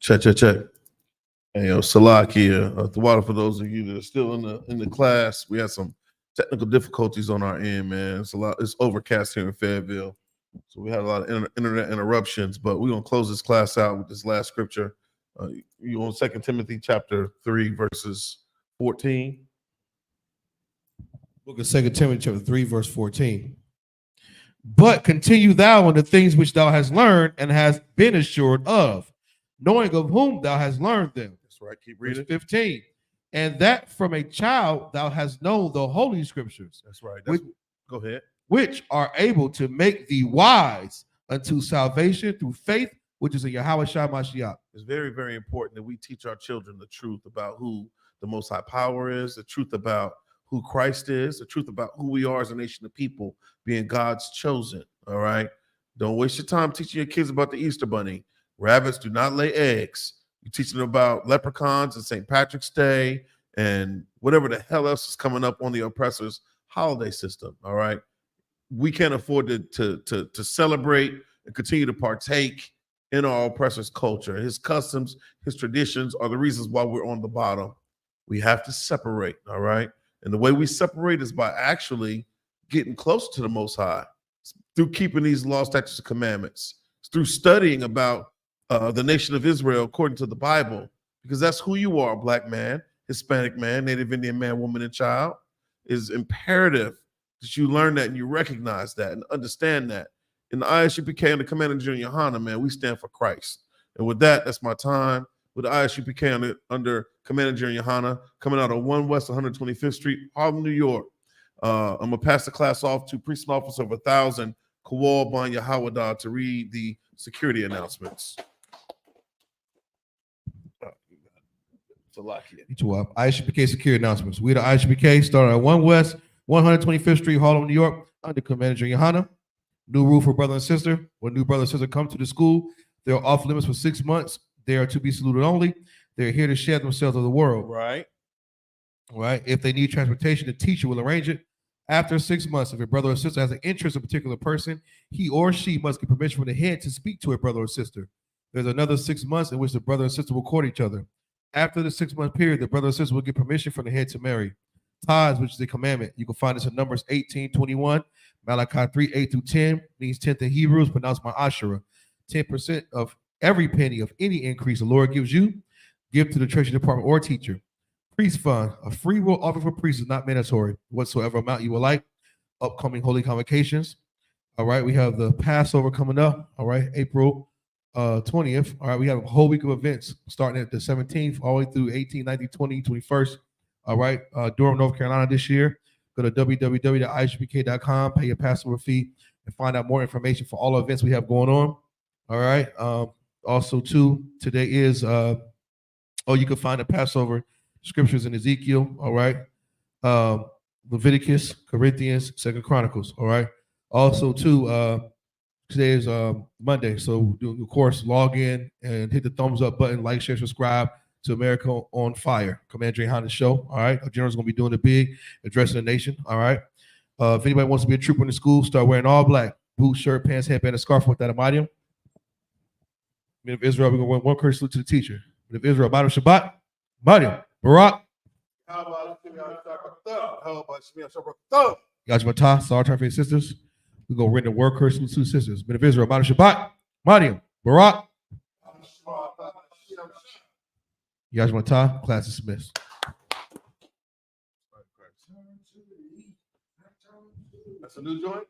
Check. Hey, yo, Salakia, the water for those of you that are still in the class. We had some technical difficulties on our end, man. It's overcast here in Fayetteville, so we had a lot of internet interruptions. But we're gonna close this class out with this last scripture. You on 2 Timothy chapter 3, verses 14. Book of 2 Timothy chapter 3, verse 14. But continue thou in the things which thou hast learned and hast been assured of, knowing of whom thou hast learned them. That's right. Keep Verse reading. 15. And that from a child thou hast known the holy scriptures. That's right. Go ahead. Which are able to make thee wise unto salvation through faith, which is in Yahweh Shai Mashiach. It's very, very important that we teach our children the truth about who the Most High Power is, the truth about who Christ is, the truth about who we are as a nation of people, being God's chosen. All right. Don't waste your time teaching your kids about the Easter Bunny. Rabbits do not lay eggs. You're teaching them about leprechauns and St. Patrick's Day and whatever the hell else is coming up on the oppressor's holiday system. All right. We can't afford to celebrate and continue to partake in our oppressor's culture. His customs, his traditions are the reasons why we're on the bottom. We have to separate. All right. And the way we separate is by actually getting closer to the Most High. It's through keeping these laws, statutes, and commandments. It's through studying about the nation of Israel according to the Bible, because that's who you are, Black man, Hispanic man, Native Indian man, woman, and child. It is imperative that you learn that and you recognize that and understand that. In the ISUPK and the Commander General Yohana, man, we stand for Christ. And with that, that's my time. With the ISUPK under Commander General Yohana, coming out of 1 West 125th Street, Harlem, New York. I'm going to pass the class off to Priest and Officer of 1,000, Kawal Ban Yahawadah, to read the security announcements. ISUPK security announcements. We the ISUPK started at 1 West 125th Street, Harlem, New York, under Commander General Yohana. New rule for brother and sister. When new brother and sister come to the school, they are off limits for 6 months. They are to be saluted only. They're here to share themselves with the world. Right. Right. If they need transportation, the teacher will arrange it. After 6 months, if a brother or sister has an interest in a particular person, he or she must get permission from the head to speak to a brother or sister. There's another 6 months in which the brother and sister will court each other. After the 6 month period, the brother or sister will get permission from the head to marry. Tithes, which is a commandment. You can find this in Numbers 18:21, Malachi 3:8-10, means 10th in Hebrews, pronounced by Asherah. 10% of every penny of any increase the Lord gives you, give to the treasury department or teacher. Priest fund, a free will offer for priests is not mandatory. Whatsoever amount you would like. Upcoming holy convocations. All right, we have the Passover coming up. All right, April 20th. All right, we have a whole week of events starting at the 17th all the way through 18, 19, 20, 21st. All right, Durham, North Carolina this year. Go to www.isupk.com, pay your Passover fee, and find out more information for all the events we have going on. All right. Also, too, today is, you can find the Passover scriptures in Ezekiel. All right. Leviticus, Corinthians, 2 Chronicles. All right. Also, too, today is Monday. So, of course, log in and hit the thumbs up button, like, share, subscribe to America on Fire, Commander Yohana's show. All right. Our general's going to be doing the big, addressing the nation. All right. If anybody wants to be a trooper in the school, start wearing all black: boots, shirt, pants, headband, and scarf with that Amadium. Men of Israel, we're going to one curse salute to the teacher. Men of Israel, Madam Shabbat, Mariam, Barak, Yajmatah, Sar Turn for your sisters. We're going to render word curse salute to the sisters. Men of Israel, Madam Shabbat, Mariam, Barak, Yajmatah, class dismissed. That's a new joint?